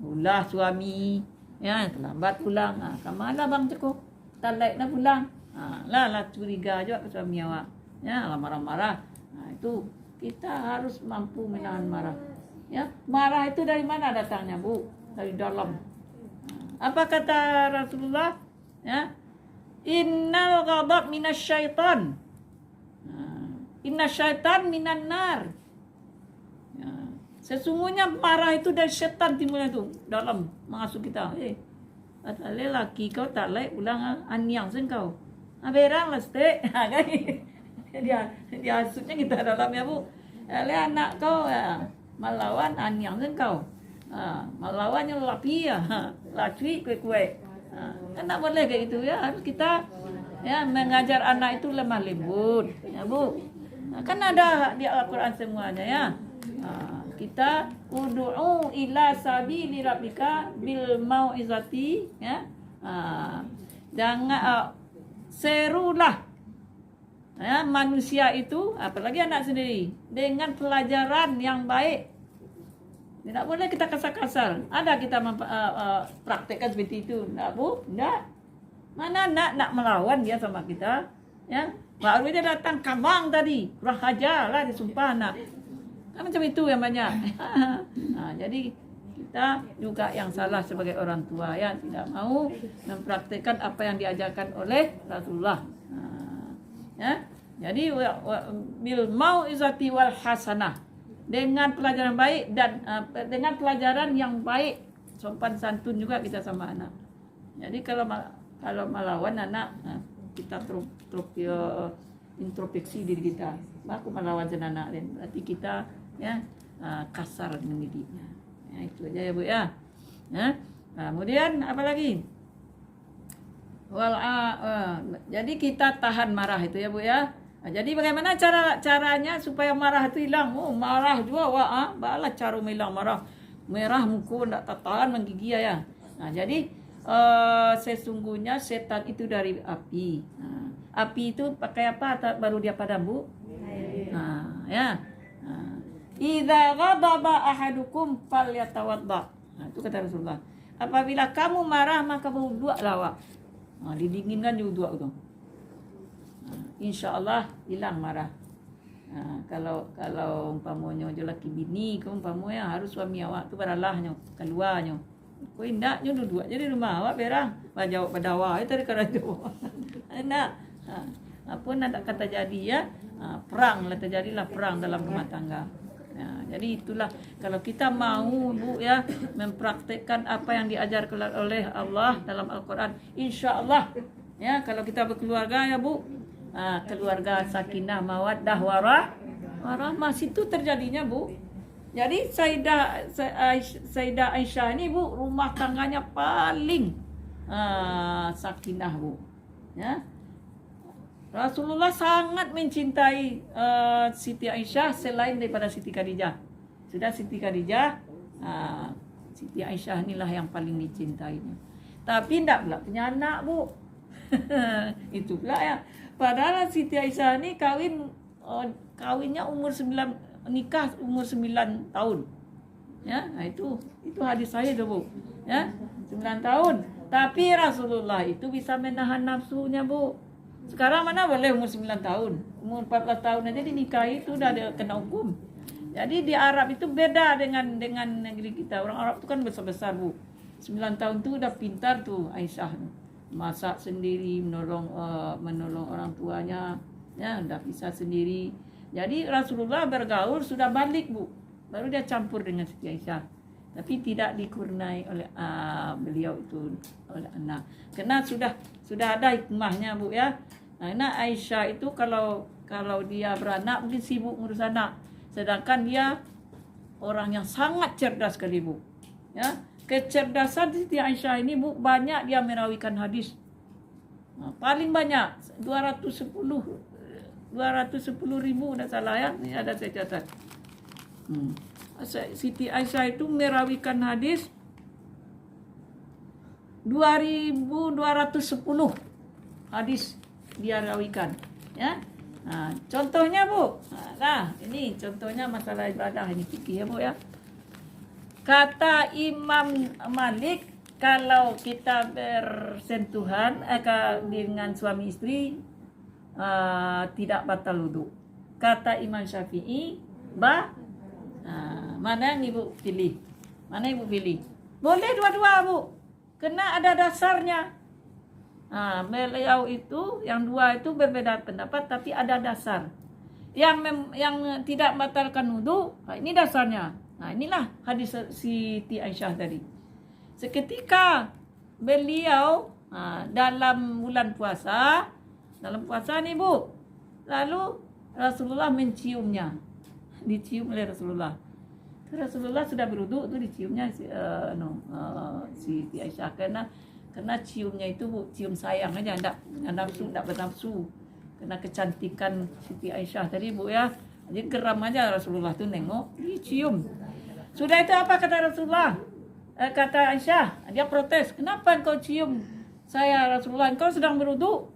ulah suami, ya terlambat pulang. Kemana bang cukup? Tak nak pulang. Lah curiga juga ke suami awak. Ya, marah-marah. Itu kita harus mampu menahan marah. Ya, marah itu dari mana datangnya Bu? Dari dalam. Apa kata Rasulullah? Ya, innal ghadab minasyaitan. Inna syaitan minan nar. Ya, sesungguhnya marah itu dari syaitan timbulnya itu dalam masuk kita. Lelaki kau tak laik pulang anyang sen kau. Berang lah stek. Dia hasutnya kita dalam ya Bu. Anak kau melawan anyang sen kau. Melawannya lelaki ya. Laki kue-kue. Kan tak boleh kayak gitu ya. Harus kita ya mengajar anak itu lemah lembut. Ya Bu. Kan ada di Al-Quran semuanya ya. Kita ud'u ila sabili rabbika bil mau'izati ya. Jangan serulah ya, manusia itu, apalagi anak sendiri, dengan pelajaran yang baik. Tidak boleh kita kasar-kasar. Ada kita praktekkan seperti itu. Tidak Bu, tidak. Mana nak melawan dia sama kita ya. Baru dia datang kamang tadi, kurang ajar lah disumpah anak. Kan macam itu yang banyak. Jadi kita juga yang salah sebagai orang tua ya, tidak mau mempraktikkan apa yang diajarkan oleh Rasulullah. Ya. Jadi bil mau'izati wal hasanah, dengan pelajaran baik dan dengan pelajaran yang baik, sopan santun juga kita sama anak. Jadi kalau melawan anak, kita introspeksi diri kita. Aku melawan anak dan berarti kita ya kasar mendidiknya. Ya, itu aja ya Bu ya. Kemudian apa lagi? Jadi kita tahan marah itu ya Bu ya. Jadi bagaimana caranya supaya marah itu hilang? Marah juga balah cara hilang marah. Merah muka ndak tahan menggigil ya. Jadi sesungguhnya setan itu dari api. Api itu pakai apa baru dia padam Bu? Ya. Idza ghadaba ahadukum falyatawadda. Itu kata Rasulullah. Apabila kamu marah maka berwudulah awak. Didinginkan juga wudu. Insyaallah hilang marah. Kalau umpamanya lelaki bini, umpamanya harus suami awak tu beralahnya, keluarnya. Kau indaknya duduk aja di rumah awak berang. Bajau badawa itu dari kerajaan. Enak. Apa nak kata jadi ya? Perang lah terjadilah perang dalam rumah tangga. Jadi itulah kalau kita mau Bu ya mempraktekkan apa yang diajarkan oleh Allah dalam Al-Quran, insya Allah ya kalau kita berkeluarga ya Bu, keluarga sakinah mawaddah warahmah situ terjadinya Bu. Jadi Sayyidah Aisyah ini Bu rumah tangganya paling sakinah Bu ya. Rasulullah sangat mencintai Siti Aisyah selain daripada Siti Khadijah. Sudah Siti Khadijah, Siti Aisyah inilah yang paling dicintainya. Tapi tidak pula punya anak Bu. Itu pula ya. Padahal Siti Aisyah ini kawinnya nikah umur 9 tahun. Ya, nah itu hadis saya tuh Bu. Ya, 9 tahun. Tapi Rasulullah itu bisa menahan nafsunya Bu. Sekarang mana boleh umur 9 tahun. Umur 14 tahun aja dinikahi itu udah ada kena hukum. Jadi di Arab itu beda dengan negeri kita. Orang Arab itu kan besar-besar Bu. 9 tahun tuh udah pintar tuh Aisyah. Masak sendiri, menolong orang tuanya, ya udah bisa sendiri. Jadi Rasulullah bergaul sudah balik Bu. Baru dia campur dengan Siti Aisyah. Tapi tidak dikurniai oleh beliau itu oleh anak. Karena sudah ada hikmahnya Bu ya. Nah, Aisyah itu kalau dia beranak mungkin sibuk ngurus anak. Sedangkan dia orang yang sangat cerdas sekali Bu. Ya, kecerdasan Siti Aisyah ini Bu banyak dia merawikan hadis. Paling banyak 210.000 tidak salah ya. Ini ada saya catat. Siti Aisyah itu merawikan hadis 2.210 hadis dia rawikan ya. Contohnya Bu, ini contohnya masalah ibadah ini fikih ya Bu ya. Kata Imam Malik, kalau kita bersentuhan dengan suami istri tidak batal wudu. Kata Imam Syafi'i mana yang Ibu pilih? Mana Ibu pilih? Boleh dua-dua Bu, kena ada dasarnya. Beliau itu yang dua itu berbeda pendapat tapi ada dasar. Yang tidak batalkan wudu, ini dasarnya. Inilah hadis Siti Aisyah tadi. Seketika beliau dalam bulan puasa nih Bu, lalu Rasulullah menciumnya, dicium oleh Rasulullah. Rasulullah sudah berwudu itu diciumnya Siti Aisyah karena ciumnya itu Bu, cium sayang aja, enggak bernafsu. Karena kecantikan Siti Aisyah tadi Bu ya. Jadi geram aja Rasulullah tuh nengok, dicium. Sudah itu apa kata Rasulullah? Kata Aisyah, dia protes. Kenapa engkau cium saya Rasulullah? Engkau sedang berwudu.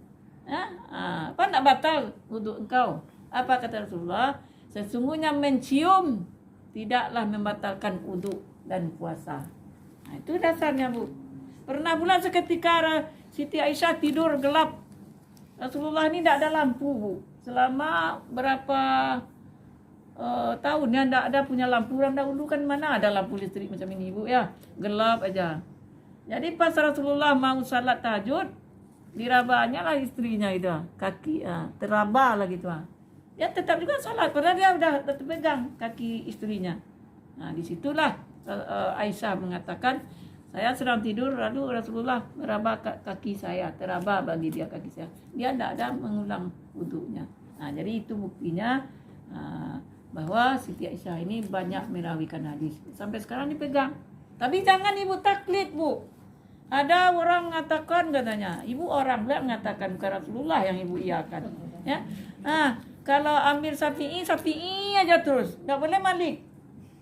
Apa enggak batal wudu engkau? Apa kata Rasulullah? Sesungguhnya mencium tidaklah membatalkan wudu dan puasa. Itu dasarnya Bu. Pernah pula seketika Siti Aisyah tidur gelap. Rasulullah ini tidak ada lampu Bu. Selama berapa tahun ya tidak ada punya lampu. Orang dahulu kan mana ada lampu listrik macam ini Bu ya. Gelap aja. Jadi pas Rasulullah mau salat tahajud, dirabanya lah istrinya itu. Kaki teraba lah gitu. Dia tetap juga salat. Padahal dia sudah terpegang kaki istrinya. Disitulah Aisyah mengatakan, saya sedang tidur lalu Rasulullah meraba kaki saya, teraba bagi dia kaki saya. Dia tidak ada mengulang wudunya. Jadi itu buktinya bahwa Siti Aisyah ini banyak merawikan hadis. Sampai sekarang dipegang. Tapi jangan Ibu taklid Bu. Ada orang mengatakan katanya, Ibu orang pula mengatakan bukan Rasulullah yang Ibu iakan. Ya. Kalau ambil Syafi'i aja terus. Tidak boleh Malik.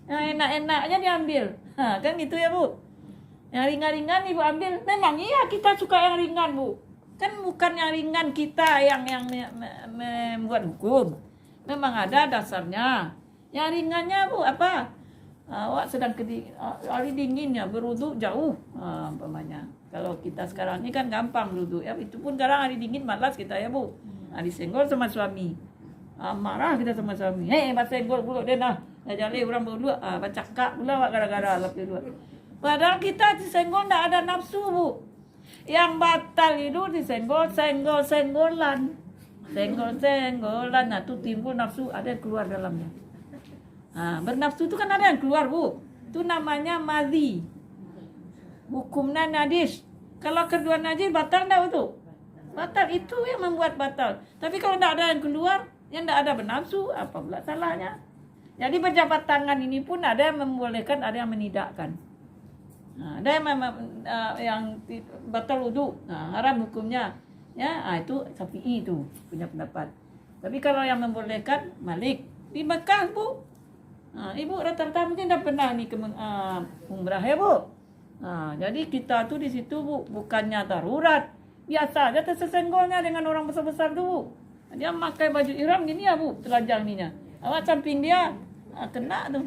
Enak-enaknya diambil. Kan gitu ya Bu. Yang ringan-ringan Ibu ambil. Memang iya kita suka yang ringan Bu. Kan bukan yang ringan kita yang membuat hukum. Memang ada dasarnya. Yang ringannya Bu apa? Awak sedang hari dingin ya berwudu jauh umpamanya. Kalau kita sekarang ini kan gampang berwudu ya. Itu pun sekarang hari dingin malas kita ya Bu. Disenggol sama suami. Marah kita sama suami. Senggol pula dia nah. Jadi orang berwudu bacakak pula gara-gara lapis dua. Padahal kita disenggol tidak ada nafsu Bu. Yang batal itu disenggol-senggolan. Senggol-senggolan, itu timbul nafsu ada keluar dalamnya. Bernafsu itu kan ada yang keluar, Bu. Itu namanya madhi. Hukumnya najis. Kalau kedua najis batal enggak itu? Batal, itu yang membuat batal. Tapi kalau tidak ada yang keluar, yang tidak ada bernafsu, apa pula salahnya? Jadi berjabat tangan ini pun ada yang membolehkan, ada yang menidakkan. Ada yang batal wudu, haram hukumnya. Ya, itu Syafi'i itu punya pendapat. Tapi kalau yang membolehkan Malik di Mekah, Bu. Ibu rata-rata mungkin dah pernah nih ke umrah ya, Bu. Jadi kita tuh di situ, Bu, bukannya darurat, biasa aja tersenggolnya dengan orang besar-besar tuh, Bu. Dia pakai baju ihram gini ya, Bu, telanjang ininya. Awak samping dia kena tuh.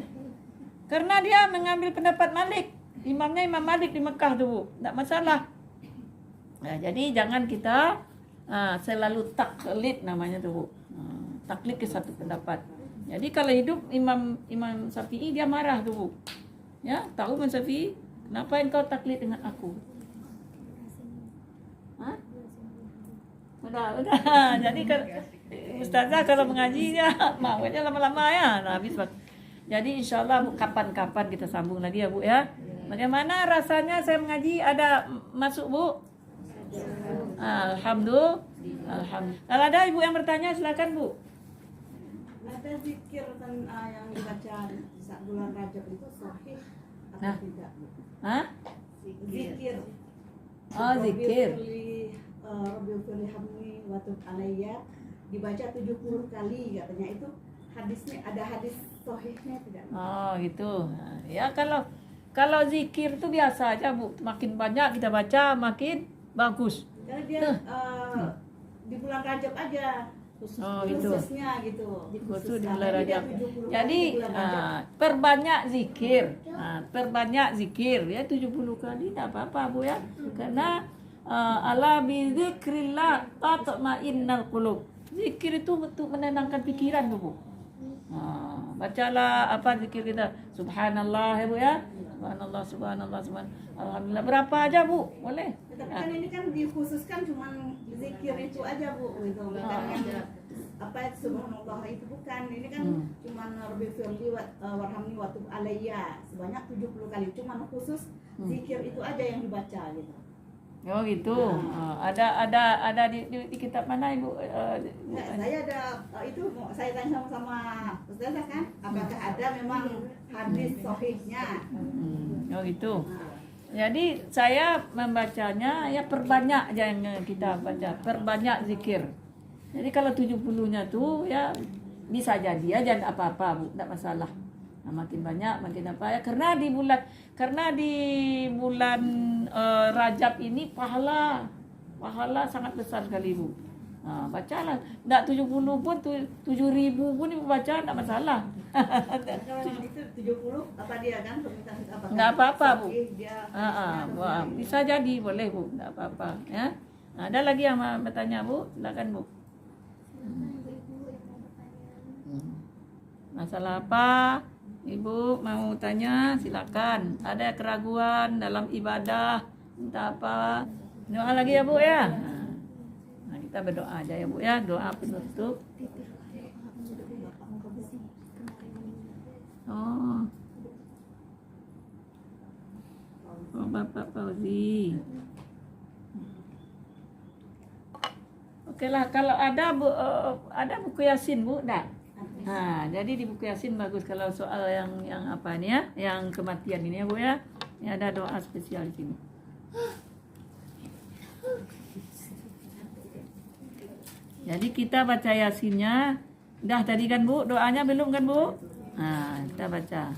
Karena dia mengambil pendapat Malik. Imamnya Imam Malik di Mekah tuh, Bu. Tak masalah. Jadi jangan kita selalu taklid namanya tuh, Bu. Taklid ke satu pendapat. Jadi kalau hidup Imam Syafi'i dia marah tuh, Bu. Ya, tahu Imam Syafi'i, kenapa engkau taklid dengan aku? Udah. Jadi kalau Ustazah kalau mengaji ya mau aja lama-lama ya. Habis waktu. Jadi insyaallah Bu, kapan-kapan kita sambung lagi ya, Bu ya. Bagaimana rasanya saya mengaji, ada masuk, Bu? Alhamdulillah. Kalau ada Ibu yang bertanya silakan, Bu. Ada zikir yang dibaca saat bulan Rajab itu sahih atau tidak, Bu? Zikir. Zikir. Rabbil firli hamni wa tub alayya dibaca 70 kali katanya, itu hadisnya, ada hadis sahihnya tidak? Gitu. Ya kalau zikir itu biasa aja, Bu. Makin banyak kita baca makin bagus. Karena dia di bulan Rajab aja. Khususnya gitu. Khusus di bulan Rajab. Jadi perbanyak zikir. Perbanyak zikir ya 70 kali enggak apa-apa, Bu ya. Karena ala bi dzikrillah tatma'innal qulub. Zikir itu untuk menenangkan pikiran tuh, Bu. Bacalah apa zikir kita. Subhanallah ya, Bu ya. Subhanallah. Alhamdulillah. Berapa aja, Bu? Boleh. Tapi kan ini kan dikhususkan cuman zikir itu aja, Bu, gitu. Bukan yang apa subhanallah itu bukan. Ini kan cuman rabbil firli warhamni wa tub alayya sebanyak 70 kali. Cuman khusus zikir itu aja yang dibaca gitu. Oh gitu. Ada di kitab mana, Ibu? Saya ada itu saya tanya sama Ustazah kan, apakah ada memang hadis sahihnya? Oh gitu. Jadi saya membacanya ya perbanyak aja yang kita baca, perbanyak zikir. Jadi kalau 70-nya tuh ya bisa jadi aja apa-apa, Bu, enggak masalah. Makin banyak makin apa ya, karena di bulan Rajab ini pahala sangat besar sekali, Bu. Bacalah enggak 70 pun 7.000 pun Ibu baca enggak masalah. Kalau itu 70 apa dia kan permintaan apa? Enggak apa-apa, Bu. Dia bisa jadi, boleh, Bu, enggak apa-apa ya. Ada lagi yang mau bertanya, Bu? Silakan, Bu. Masalah apa? Ibu mau tanya, silakan. Ada keraguan dalam ibadah, entah apa. Doa lagi ya, Bu ya. Nah, kita berdoa aja ya, Bu ya. Doa penutup. Bapak Fauzi. Oke lah, kalau ada Bu, ada buku Yasin, Bu, enggak? Jadi di buku Yasin bagus kalau soal yang apa nih ya, yang kematian ini ya, Bu ya. Ini ada doa spesial di sini. Jadi kita baca Yasinnya. Udah tadi kan, Bu? Doanya belum kan, Bu? Kita baca.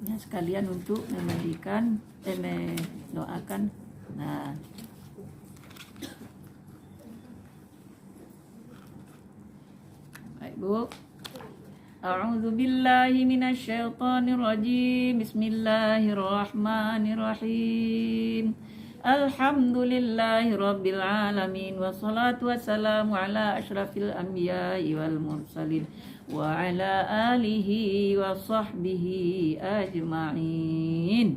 Ya, sekalian untuk memandikan, mendoakan. Baik, Bu. A'udzu billahi minasyaitonir rajim. Bismillahirrahmanirrahim. Alhamdulillahi rabbil alamin, wassalatu wassalamu ala asyrafil anbiya'i wal mursalin wa ala alihi wa sahbihi ajma'in.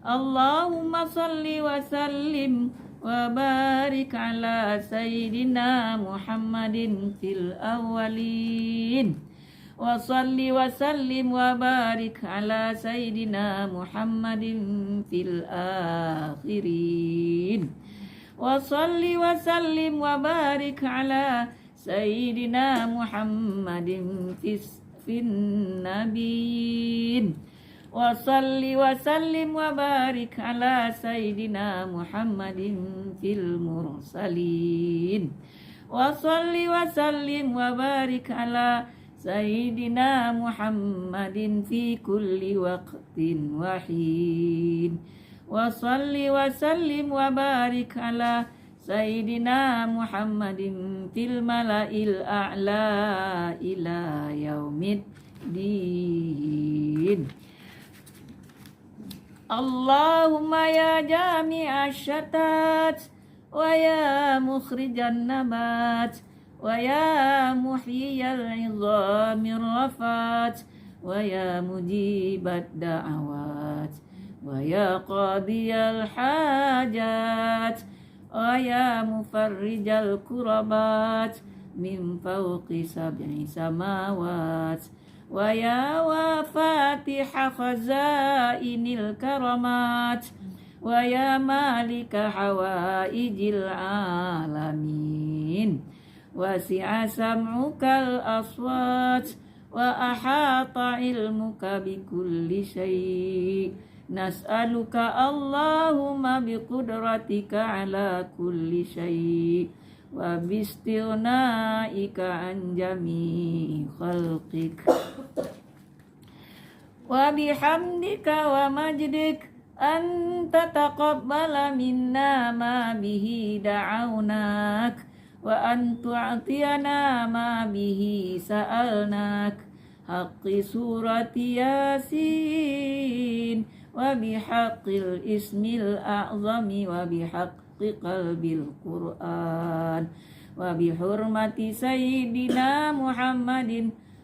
Allahumma salli wa sallim وبارك على سيدنا محمد في الأولين وصل وسلم وبارك على سيدنا محمد في الآخرين وصل وسلم وبارك على سيدنا محمد في النبيين وصل وسلم وبارك على سيدنا محمد في المرسلين وصل وسلم وبارك على سيدنا محمد في كل وقت وحين وصل وسلم وبارك على سيدنا محمد في الملأ الأعلى إلى يوم الدين. اللهم يا جامع الشتات ويا مخرج النبات ويا محيي العظام الرفات ويا مجيب الدعوات ويا قاضي الحاجات ويا مفرج الكربات من فوق 7 سماوات ويا وفاتح خزائن الكرمات ويا مالك حوائج العالمين وسع سمعك الأصوات وأحاط علمك بكل شيء نسألك اللهم بقدرتك على كل شيء وباستغنائك عن جميع خلقك وبحمدك ومجدك أن تتقبل منا ما به دعوناك وأن تعطينا ما به سألناك حق سورة ياسين وبحق الاسم الأعظم وبحق قلب القرآن وبحرمة سيدنا محمد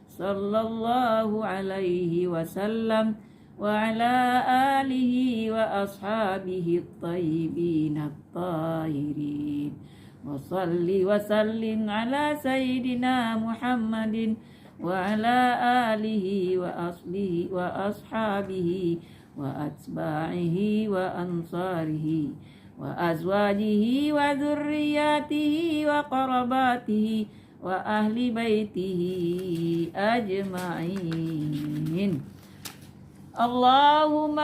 صلى الله عليه وسلم وعلى آله وأصحابه الطيبين الطاهرين وصل وسلم على سيدنا محمد وعلى آله وأصحابه وأتباعه وأنصاره وأزواجه وذرياته وقرباته وأهل بيته أجمعين. اللهم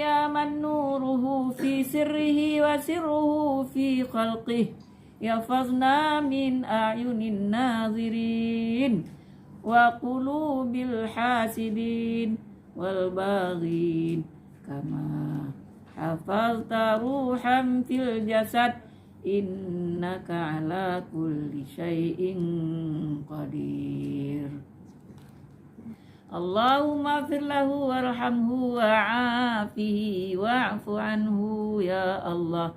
يا من نوره في سره وسره في خلقه يحفظنا من أعين الناظرين وقلوب الحاسدين والباغين كما حفظت روحا في الجسد إنك على كل شيء قدير. اللهم اغفر له وارحمه وعافه واعف عنه يا الله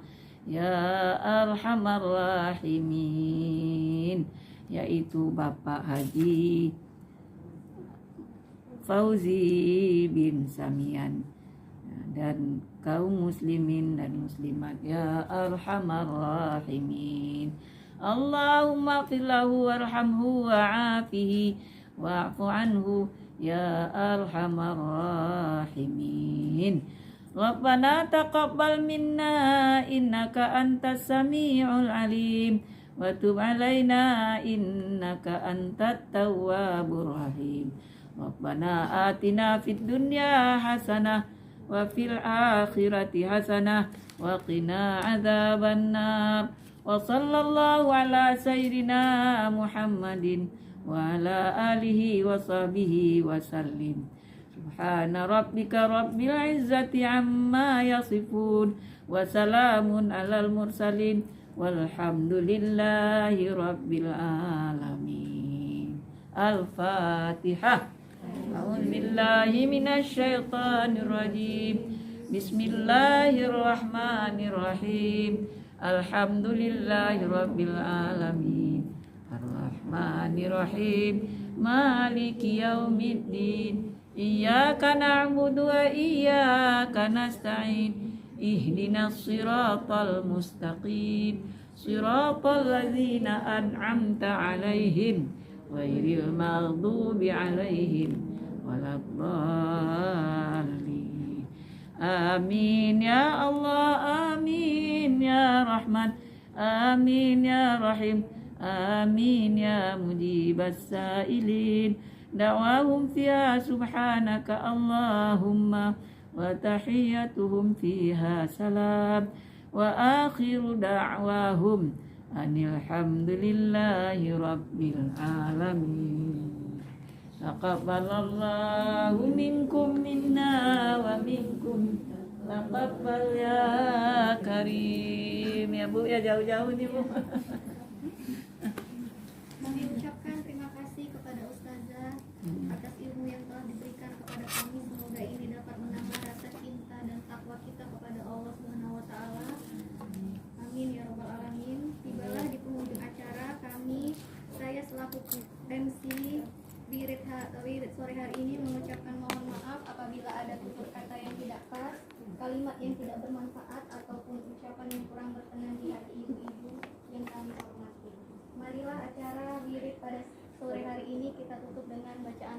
ya arhamar rahimin, yaitu Bapak Haji Fauzi bin Samian dan kaum muslimin dan muslimat ya arhamar rahimin. Allahumma qillahu warhamhu wa'afihi wa'fu anhu ya arhamar rahimin. Rabbana taqabbal minna innaka antas sami'ul alim wa tub alaina innaka antat tawwabur rahim. Rabbana atina fid dunya hasanah wa fil akhirati hasanah wa qina adzaban nar. Wa sallallahu ala sayyidina Muhammadin wa ala alihi wa sahbihi wa sallim. Subhana rabbika rabbil izzati amma yasifun wa salamun alal mursalin walhamdulillahi rabbil alamin. Al-Fatihah. A'udzu billahi minasy syaithanir rajim. Bismillahirrahmanirrahim. Alhamdulillahi rabbil alamin. Ar-Rahmanir-Rahim. Maliki yaumiddin. Iyyaka na'budu wa iyyaka nasta'in. ihdinas siratal mustaqim siratal ladzina an'amta 'alaihim ghairil maghdubi 'alaihim waladdallin. Amin ya Allah, amin ya Rahman, amin ya Rahim, amin ya mujibas sa'ilin. Da'wahum fiha subhanaka Allahumma wa tahiyyatuhum fiha salam wa akhiru da'wahum anil hamdulillahi rabbil alamin. Taqabbalallahu minkum minna wa minkum taqabbal ya karim. Ya Bu, ya jauh-jauh nih Bu. Kami ucapkan terima kasih kepada Ustazah atas ilmu yang telah diberikan kepada kami. Semoga ini dapat menambah rasa cinta dan takwa kita kepada Allah Subhanahu wa taala. Amin ya rabbal alamin. Tibalah di penghujung acara kami, saya selaku MC Wirid sore hari ini mengucapkan mohon maaf apabila ada tutur kata yang tidak pas, kalimat yang tidak bermanfaat ataupun ucapan yang kurang berkenan di hati ibu-ibu yang kami hormati. Marilah acara Wirid pada sore hari ini kita tutup dengan bacaan